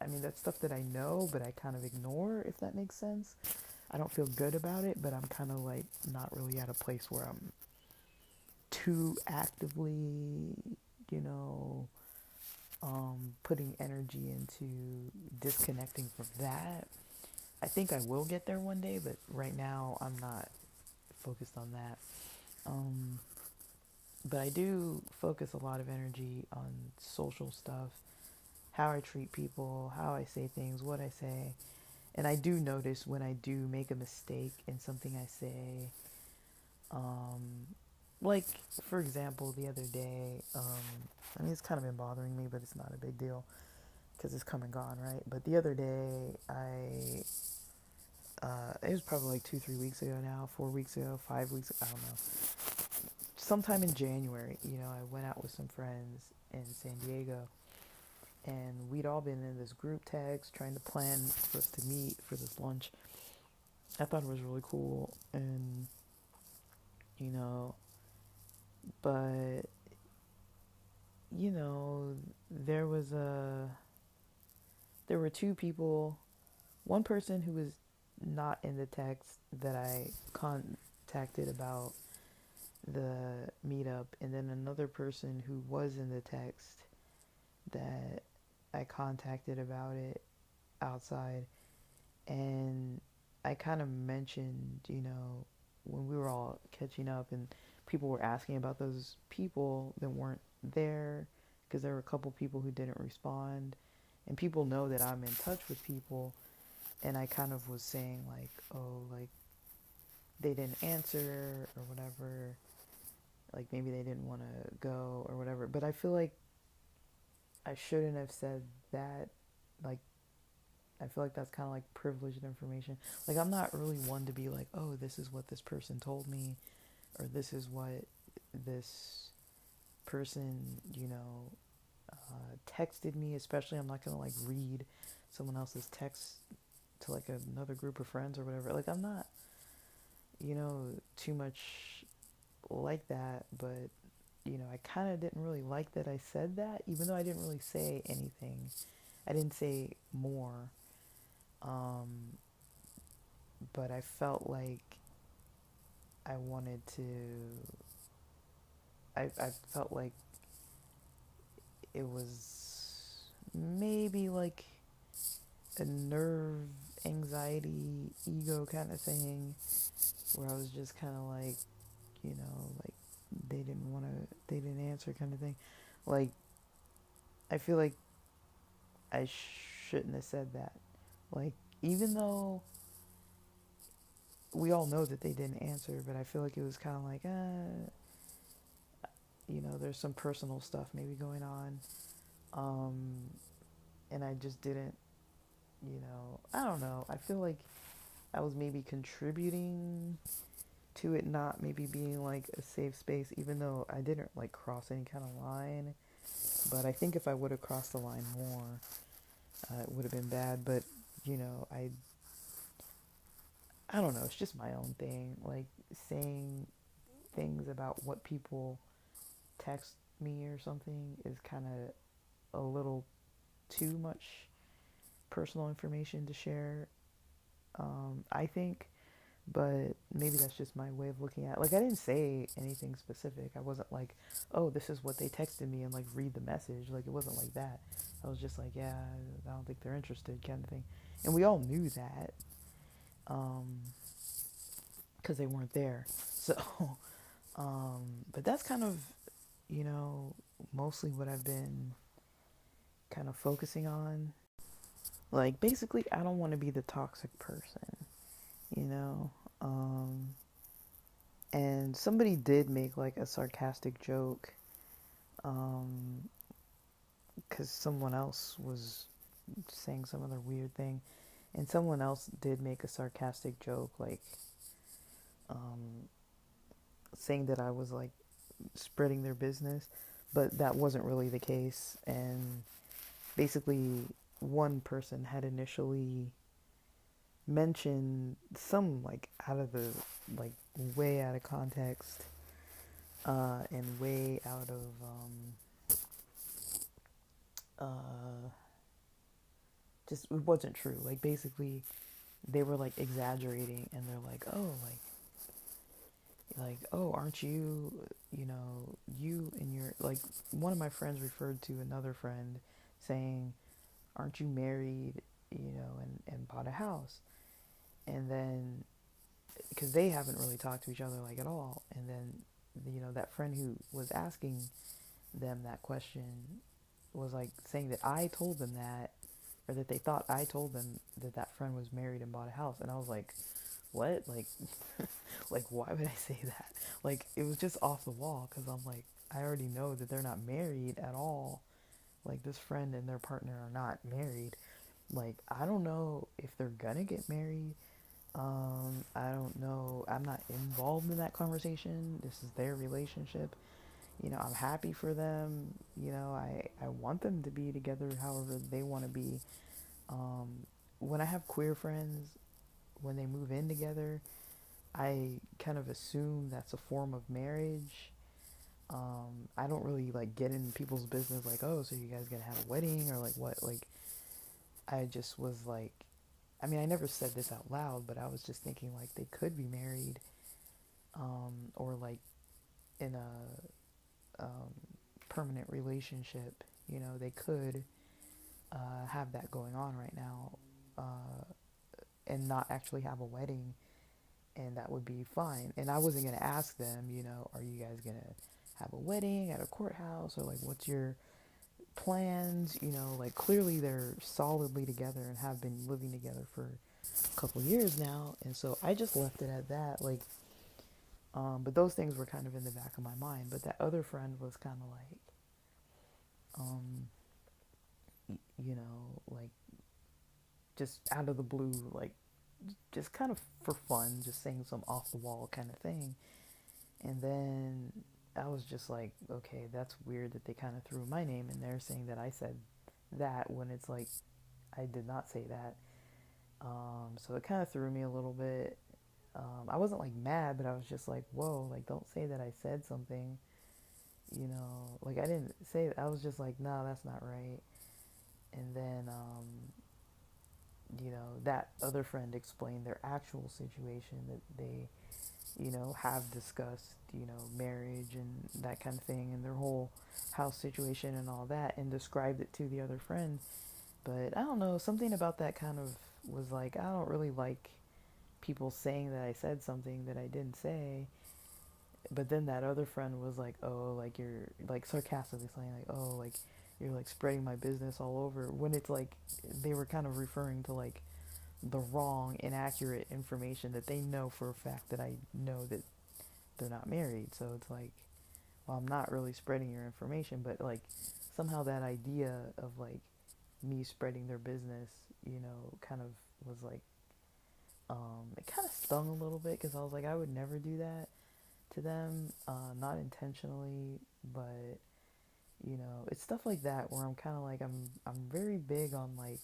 A: I mean, that's stuff that I know, but I kind of ignore, if that makes sense. I don't feel good about it, but I'm kind of like not really at a place where I'm too actively, you know, putting energy into disconnecting from that. I think I will get there one day, but right now I'm not focused on that. Um, but I do focus a lot of energy on social stuff, how I treat people, how I say things, what I say. And I do notice when I do make a mistake in something I say. Um, like, for example, the other day, I mean, it's kind of been bothering me, but it's not a big deal because it's come and gone, right? But the other day, it was probably like 2, 3 weeks ago now, 4 weeks ago, 5 weeks, I don't know. Sometime in January, I went out with some friends in San Diego, and we'd all been in this group text trying to plan for us to meet for this lunch. I thought it was really cool, and you know, but you know, there was a there were two people, one person who was not in the text that I contacted about the meetup, and then another person who was in the text that I contacted about it outside. And I kind of mentioned, when we were all catching up and people were asking about those people that weren't there, because there were a couple people who didn't respond. And people know that I'm in touch with people. And I kind of was saying, like, oh, like, they didn't answer or whatever. Like, maybe they didn't want to go or whatever. But I feel like I shouldn't have said that. Like, I feel like that's kind of like privileged information. Like, I'm not really one to be like, oh, this is what this person told me, or this is what this person, texted me. Especially, I'm not gonna like read someone else's text to like another group of friends or whatever. Like, I'm not, too much like that, but I kind of didn't really like that I said that, even though I didn't really say anything. I didn't say more. Um, but I felt like I wanted to. I felt like it was maybe like a nerve, anxiety, ego kind of thing, where I was just kind of like, like they didn't answer kind of thing. Like, I feel like I shouldn't have said that. Like, even though we all know that they didn't answer, but I feel like it was kind of like, there's some personal stuff maybe going on. Um, and I just didn't, I don't know. I feel like I was maybe contributing to it not maybe being like a safe space, even though I didn't like cross any kind of line. But I think if I would have crossed the line more, it would have been bad. But, you know, I, I don't know. It's just my own thing. Like saying things about what people text me or something is kind of a little too much personal information to share. I think, but maybe that's just my way of looking at it. Like, I didn't say anything specific. I wasn't like, oh, this is what they texted me and like read the message. Like, it wasn't like that. I was just like, yeah, I don't think they're interested, kind of thing. And we all knew that, because they weren't there. So, but that's kind of you know, mostly what I've been kind of focusing on. Like, basically, I don't want to be the toxic person, you know? Um, and somebody did make like a sarcastic joke, um, because someone else was saying some other weird thing, and someone else did make a sarcastic joke, like, um, saying that I was like spreading their business, but that wasn't really the case. And basically, one person had initially mentioned some like out of the like way out of context, and way out of uh, just it wasn't true. Like basically, they were like exaggerating, and they're like oh, aren't you, you know, you and your like one of my friends referred to another friend saying, aren't you married, you know, and bought a house. And then because they haven't really talked to each other like at all, and then you know that friend who was asking them that question was like saying that I told them that, or that they thought I told them that that friend was married and bought a house. And I was like, what? Like, like why would I say that? Like it was just off the wall, because I'm like, I already know that they're not married at all. Like this friend and their partner are not married. Like I don't know if they're gonna get married. I don't know. I'm not involved in that conversation. This is their relationship. You know, I'm happy for them. You know, I want them to be together however they want to be. Um, when I have queer friends, when they move in together, I kind of assume that's a form of marriage. I don't really like get in people's business like, oh, so you guys gonna have a wedding or like what? Like, I just was like, I mean, I never said this out loud, but I was just thinking like they could be married, or like in a permanent relationship. You know, they could have that going on right now, and not actually have a wedding, and that would be fine. And I wasn't gonna ask them, you know, are you guys gonna have a wedding at a courthouse, or like what's your plans? You know, like clearly they're solidly together and have been living together for a couple years now, and so I just left it at that. Like, but those things were kind of in the back of my mind. But that other friend was kind of like, um, you know, like just out of the blue, like just kind of for fun, just saying some off the wall kind of thing. And then I was just like, okay, that's weird that they kind of threw my name in there saying that I said that when it's like I did not say that. So it kind of threw me a little bit. I wasn't like mad, but I was just like, whoa, like don't say that I said something, you know, like I didn't say that. I was just like, no, that's not right. And then, you know, that other friend explained their actual situation, that they, you know, have discussed, you know, marriage and that kind of thing and their whole house situation and all that, and described it to the other friend. But I don't know, something about that kind of was like, I don't really like people saying that I said something that I didn't say. But then that other friend was like, oh, like you're like sarcastically saying like, oh, like you're like spreading my business all over, when it's like they were kind of referring to like the wrong, inaccurate information that they know for a fact that I know that they're not married. So it's like, well, I'm not really spreading your information, but like somehow that idea of like me spreading their business, you know, kind of was like, it kind of stung a little bit, because I was like, I would never do that to them, not intentionally, but you know, it's stuff like that where I'm kind of like, I'm very big on like,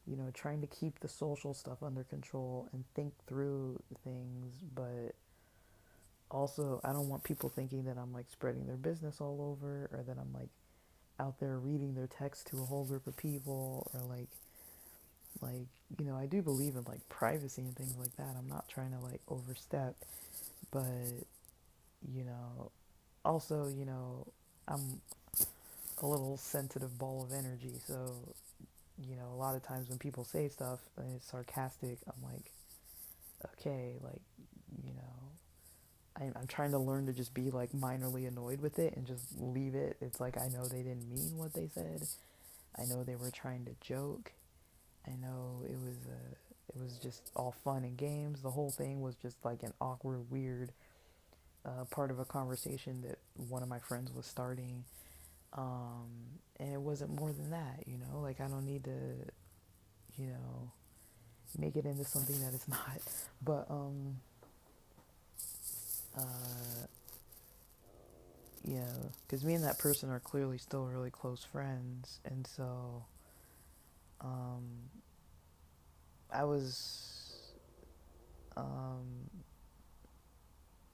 A: you know, trying to keep the social stuff under control and think through things, but also I don't want people thinking that I'm like spreading their business all over, or that I'm like out there reading their text to a whole group of people, or like you know, I do believe in like privacy and things like that. I'm not trying to like overstep, but you know, also, you know, I'm a little sensitive ball of energy, so you know, a lot of times when people say stuff and it's sarcastic, I'm like, okay, like, you know, I'm trying to learn to just be like minorly annoyed with it and just leave it. It's like I know they didn't mean what they said. I know they were trying to joke. I know it was just all fun and games. The whole thing was just like an awkward, weird part of a conversation that one of my friends was starting. Um, and it wasn't more than that, you know. Like I don't need to, you know, make it into something that it's not. But uh, you know, because me and that person are clearly still really close friends, and so um, I was, um,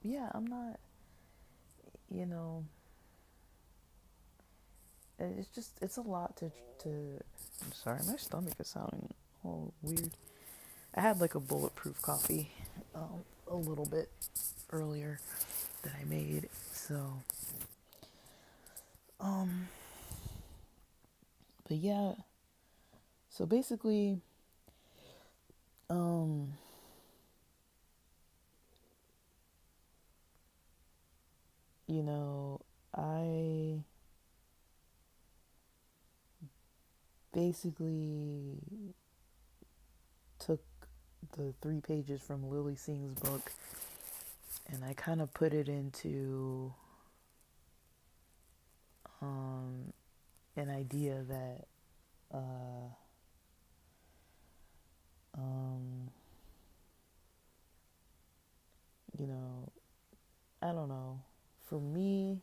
A: yeah, I'm not, you know, it's just it's a lot to. I'm sorry, my stomach is sounding all weird. I had like a bulletproof coffee, a little bit earlier that I made, so um, but yeah, so basically, um, you know, I basically took the 3 pages from Lily Singh's book and I kind of put it into um, an idea that, uh, um, you know, I don't know. For me,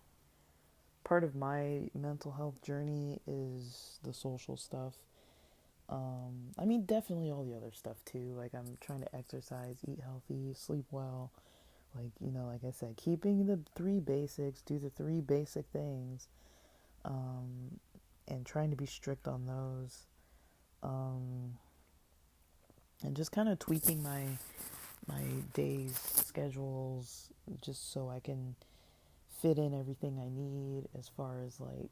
A: part of my mental health journey is the social stuff. I mean, definitely all the other stuff too. Like, I'm trying to exercise, eat healthy, sleep well. Like, you know, like I said, keeping the 3 basics, do the 3 basic things, um, and trying to be strict on those. Um, and just kind of tweaking my days, schedules, just so I can fit in everything I need as far as like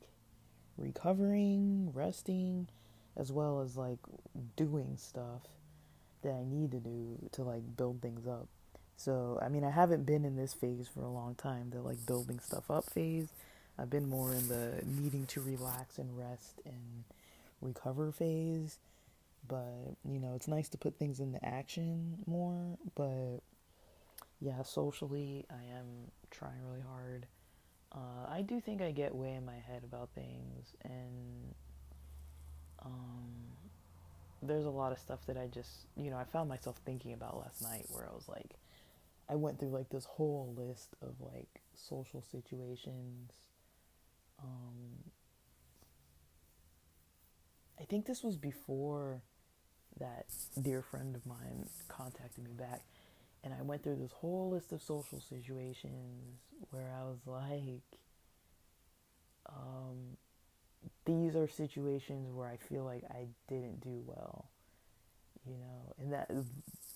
A: recovering, resting, as well as like doing stuff that I need to do to like build things up. So, I mean, I haven't been in this phase for a long time, the like building stuff up phase. I've been more in the needing to relax and rest and recover phase. But, you know, it's nice to put things into action more. But yeah, socially, I am trying really hard. I do think I get way in my head about things, and um, there's a lot of stuff that I just, you know, I found myself thinking about last night where I was like, I went through like this whole list of like social situations. Um, I think this was before that dear friend of mine contacted me back, and I went through this whole list of social situations where I was like, um, these are situations where I feel like I didn't do well, you know, and that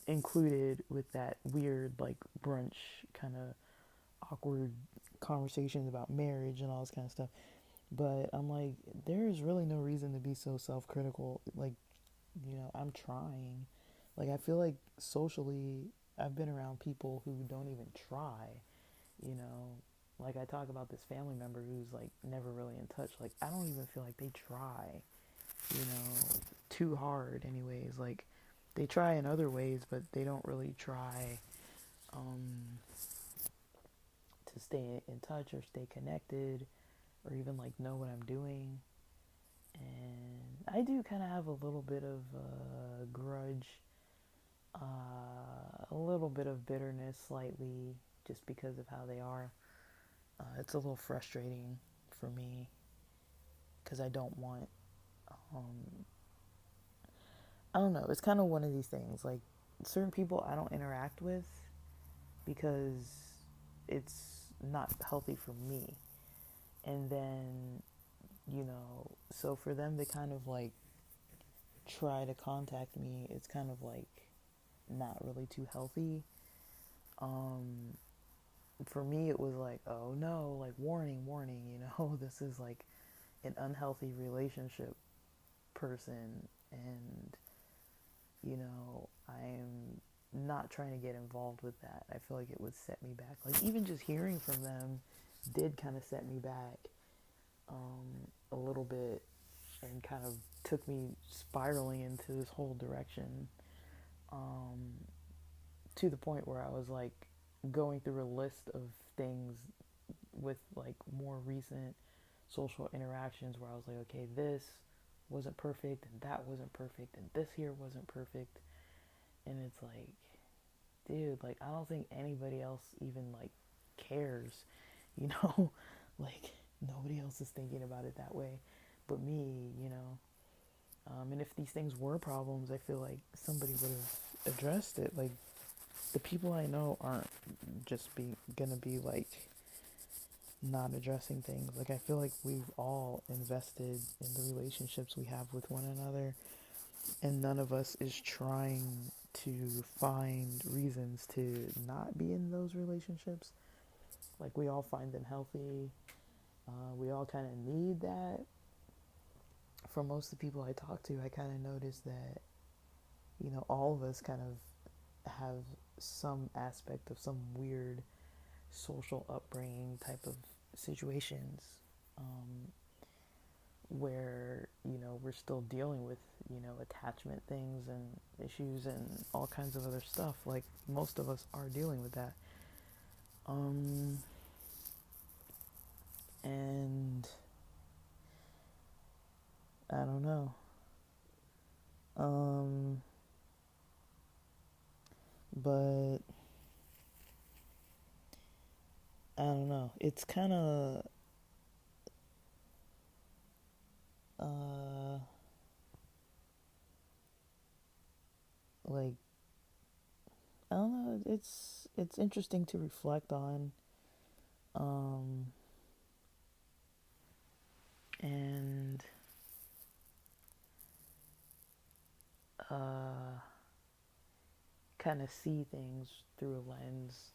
A: included with that weird like brunch kind of awkward conversations about marriage and all this kind of stuff. But I'm like, there is really no reason to be so self-critical. Like, you know, I'm trying. Like, I feel like socially, I've been around people who don't even try, you know. Like, I talk about this family member who's like never really in touch. Like, I don't even feel like they try, you know, too hard, anyways. Like, they try in other ways, but they don't really try um, to stay in touch or stay connected or even like know what I'm doing. And I do kind of have a little bit of grudge, a little bit of bitterness slightly just because of how they are. It's a little frustrating for me because I don't want, um, I don't know, it's kind of one of these things. Like, certain people I don't interact with because it's not healthy for me. And then, you know, so for them to kind of like try to contact me, it's kind of like not really too healthy. Um, for me, it was like, oh no, like warning, warning, you know, this is like an unhealthy relationship person, and you know, I'm not trying to get involved with that. I feel like it would set me back. Like, even just hearing from them did kind of set me back a little bit, and kind of took me spiraling into this whole direction, um, to the point where I was like going through a list of things with like more recent social interactions where I was like, okay, this wasn't perfect, and that wasn't perfect, and this here wasn't perfect. And it's like, dude, like, I don't think anybody else even like cares, you know? Like, nobody else is thinking about it that way but me, you know? And if these things were problems, I feel like somebody would have addressed it. Like, the people I know aren't just gonna be like not addressing things. Like, I feel like we've all invested in the relationships we have with one another, and none of us is trying to find reasons to not be in those relationships. Like, we all find them healthy. We all kind of need that. For most of the people I talk to, I kind of notice that, you know, all of us kind of have some aspect of some weird social upbringing type of situations, where, you know, we're still dealing with, you know, attachment things and issues and all kinds of other stuff. Like, most of us are dealing with that. Um, and I don't know. Um, but I don't know. It's kind of, uh, like, I don't know. It's interesting to reflect on. Um, and uh, kind of see things through a lens,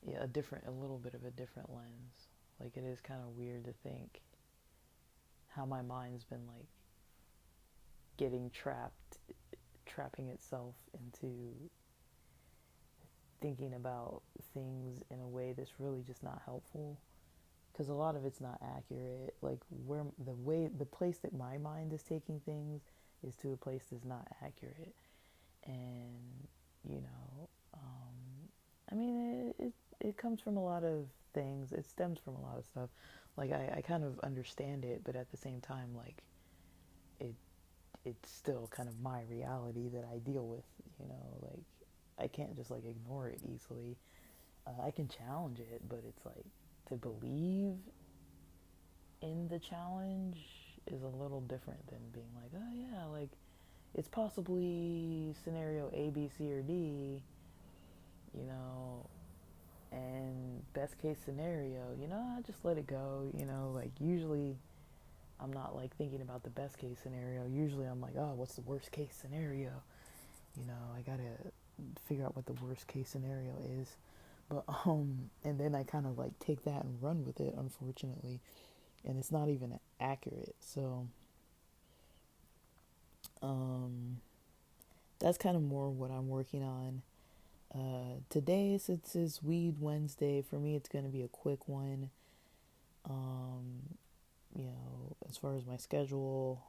A: yeah, a little bit of a different lens. Like, it is kind of weird to think how my mind's been like getting trapping itself into thinking about things in a way that's really just not helpful. Because a lot of it's not accurate. Like, where the place that my mind is taking things is to a place that's not accurate. And, you know, I mean, it comes from a lot of things. It stems from a lot of stuff. Like, I kind of understand it, but at the same time, like, it it's still kind of my reality that I deal with, you know? Like, I can't just, like, ignore it easily. I can challenge it, but it's like, to believe in the challenge is a little different than being like, oh yeah, like, it's possibly scenario A, B, C, or D, you know, and best case scenario, you know, I just let it go, you know. Like, usually I'm not like thinking about the best case scenario. Usually I'm like, oh, what's the worst case scenario? You know, I gotta figure out what the worst case scenario is. But and then I kind of like take that and run with it, unfortunately, and it's not even accurate. So um that's kind of more what I'm working on. Today, since it's Weed Wednesday, for me it's gonna be a quick one. Um, you know, as far as my schedule's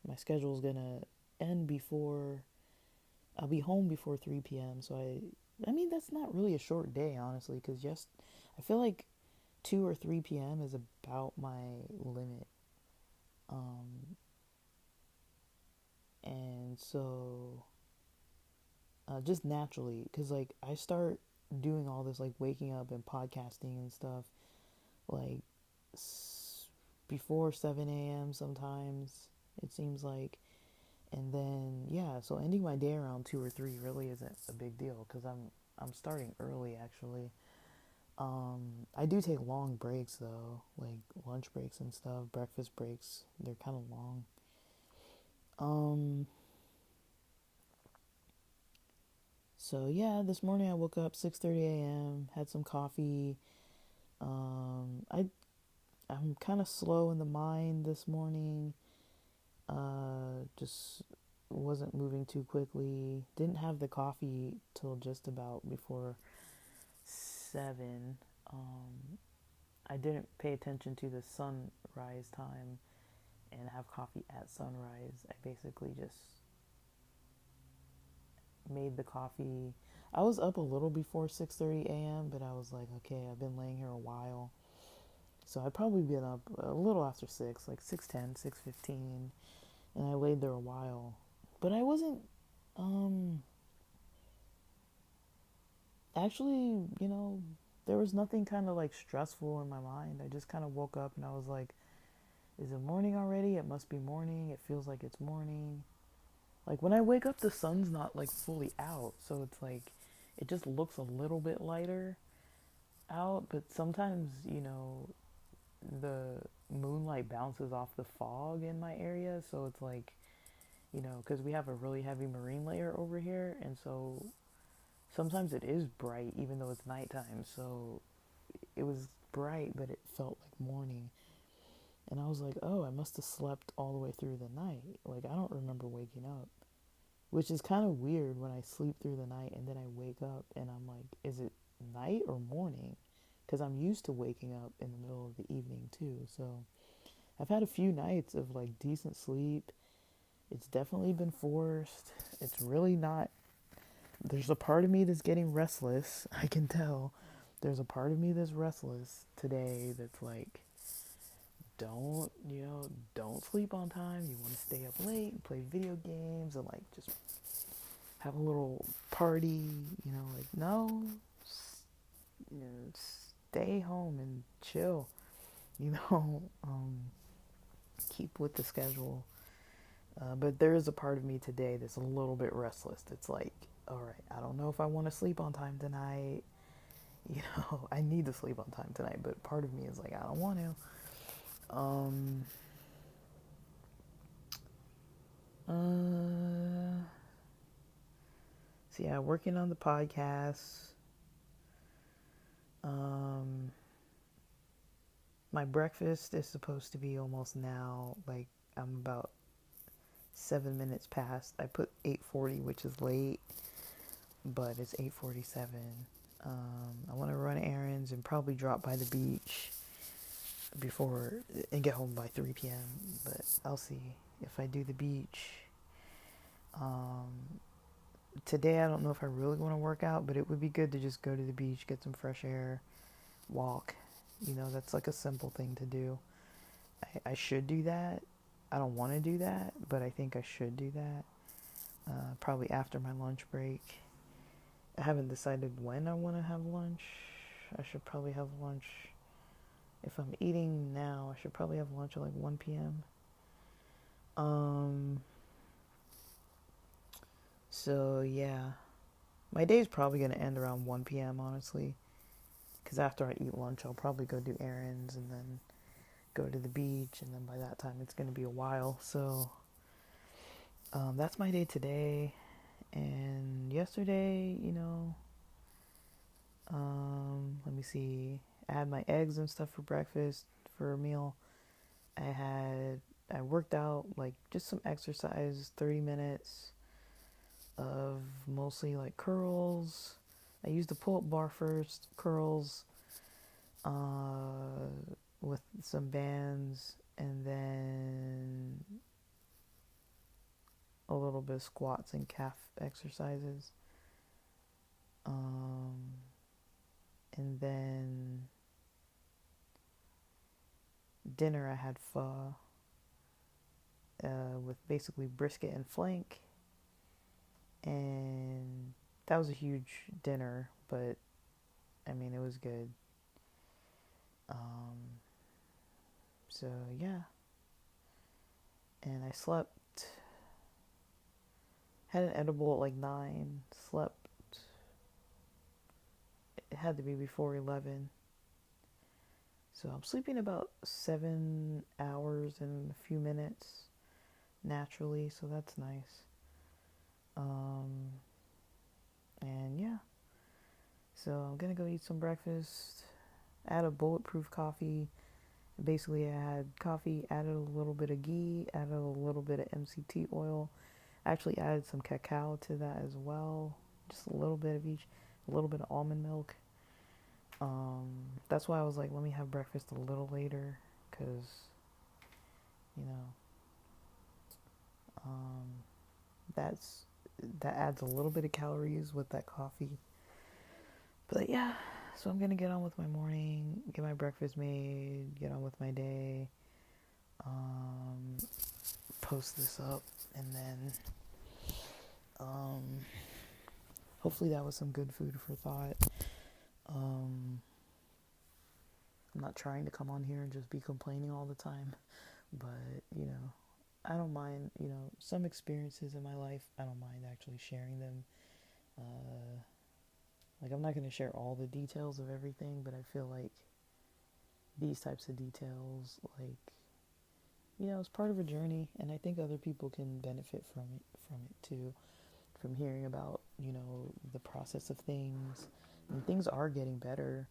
A: gonna end before I'll be home before 3 p.m. So I mean, that's not really a short day, honestly, because just I feel like 2 or 3 p.m. is about my limit. Um, and so just naturally, because like I start doing all this, like waking up and podcasting and stuff, like before 7 a.m. sometimes, it seems like. And then, yeah, so ending my day around 2 or 3 really isn't a big deal because I'm starting early, actually. I do take long breaks though, like lunch breaks and stuff, breakfast breaks. They're kind of long. Um, so yeah, this morning I woke up 6:30 a.m., had some coffee. I'm kind of slow in the mind this morning. Just wasn't moving too quickly. Didn't have the coffee till just about before 7. I didn't pay attention to the sunrise time and have coffee at sunrise. I basically just made the coffee. I was up a little before 6:30 a.m., but I was like, okay, I've been laying here a while. So I'd probably been up a little after 6, like 6:10, 6:15, and I laid there a while. But I wasn't um actually, there was nothing kind of like stressful in my mind. I just kind of woke up and I was like, is it morning already? It must be morning. It feels like it's morning. Like when I wake up, the sun's not like fully out. So it's like, it just looks a little bit lighter out. But sometimes, the moonlight bounces off the fog in my area. So it's like, because we have a really heavy marine layer over here. And so sometimes it is bright even though it's nighttime. So it was bright, but it felt like morning. And I was like, oh, I must have slept all the way through the night. Like, I don't remember waking up, which is kind of weird when I sleep through the night and then I wake up and I'm like, is it night or morning? Because I'm used to waking up in the middle of the evening too. So I've had a few nights of like decent sleep. It's definitely been forced. It's really not. There's a part of me that's getting restless. I can tell. There's a part of me that's restless today that's like, don't sleep on time. You want to stay up late and play video games and like just have a little party, like no, stay home and chill, you know, keep with the schedule. But there is a part of me today that's a little bit restless. It's like, all right, I don't know if I want to sleep on time tonight. I need to sleep on time tonight, but part of me is like, I don't want to. So yeah, working on the podcast. My breakfast is supposed to be almost now. Like I'm about 7 minutes past. I put 8:40, which is late, but it's 8:47. I want to run errands and probably drop by the beach before and get home by 3 p.m. But I'll see if I do the beach. Today I don't know if I really want to work out, but it would be good to just go to the beach, get some fresh air, walk. That's like a simple thing to do. I should do that. I don't want to do that, but I think I should do that. Probably after my lunch break. I haven't decided when I want to have lunch. I should probably have lunch. If I'm eating now, I should probably have lunch at like 1 p.m. So yeah, my day's probably going to end around 1 p.m. honestly. Because after I eat lunch, I'll probably go do errands and then go to the beach. And then by that time, it's going to be a while. So that's my day today. And yesterday, let me see. I had my eggs and stuff for breakfast for a meal. I worked out, like just some exercise, 30 minutes of mostly like curls. I used the pull-up bar first, curls, with some bands, and then a little bit of squats and calf exercises. And then dinner I had pho with basically brisket and flank. And that was a huge dinner, but I mean, it was good. So yeah. And I slept, had an edible at like 9, slept, it had to be before 11. So I'm sleeping about 7 hours and a few minutes naturally, so that's nice. And yeah, so I'm gonna go eat some breakfast. I had a bulletproof coffee. Basically, I had coffee, added a little bit of ghee, added a little bit of MCT oil, Actually added some cacao to that as well. Just a little bit of each. A little bit of almond milk. That's why I was like, let me have breakfast a little later, because, you know, that's that adds a little bit of calories with that coffee. But yeah, so I'm gonna get on with my morning, get my breakfast made, get on with my day, um, post this up, and then hopefully that was some good food for thought. I'm not trying to come on here and just be complaining all the time, but I don't mind, some experiences in my life. I don't mind actually sharing them. Like, I'm not going to share all the details of everything, but I feel like these types of details, like, it's part of a journey, and I think other people can benefit from it too, from hearing about, the process of things. And things are getting better.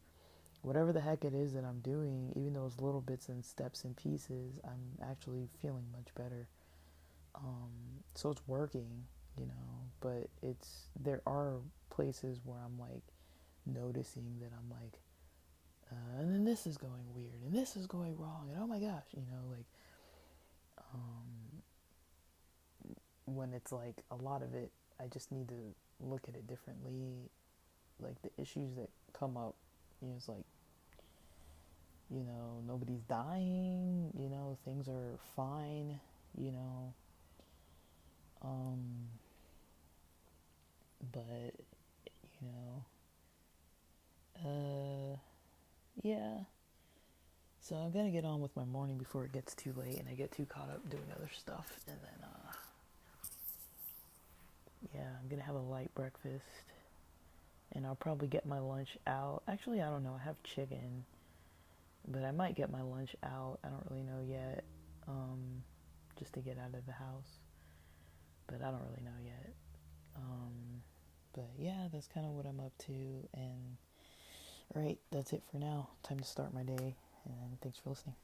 A: Whatever the heck it is that I'm doing, even those little bits and steps and pieces, I'm actually feeling much better. So it's working, but there are places where I'm like noticing that I'm like, and then this is going weird, and this is going wrong, and oh my gosh, like, when it's like a lot of it, I just need to look at it differently. Like, the issues that come up, it's like, nobody's dying, things are fine, you know, but, you yeah. So I'm gonna get on with my morning before it gets too late and I get too caught up doing other stuff. And then, yeah, I'm gonna have a light breakfast. And I'll probably get my lunch out. Actually, I don't know. I have chicken. But I might get my lunch out. I don't really know yet. Just to get out of the house. But I don't really know yet. But yeah, that's kind of what I'm up to. And, alright, that's it for now. Time to start my day. And thanks for listening.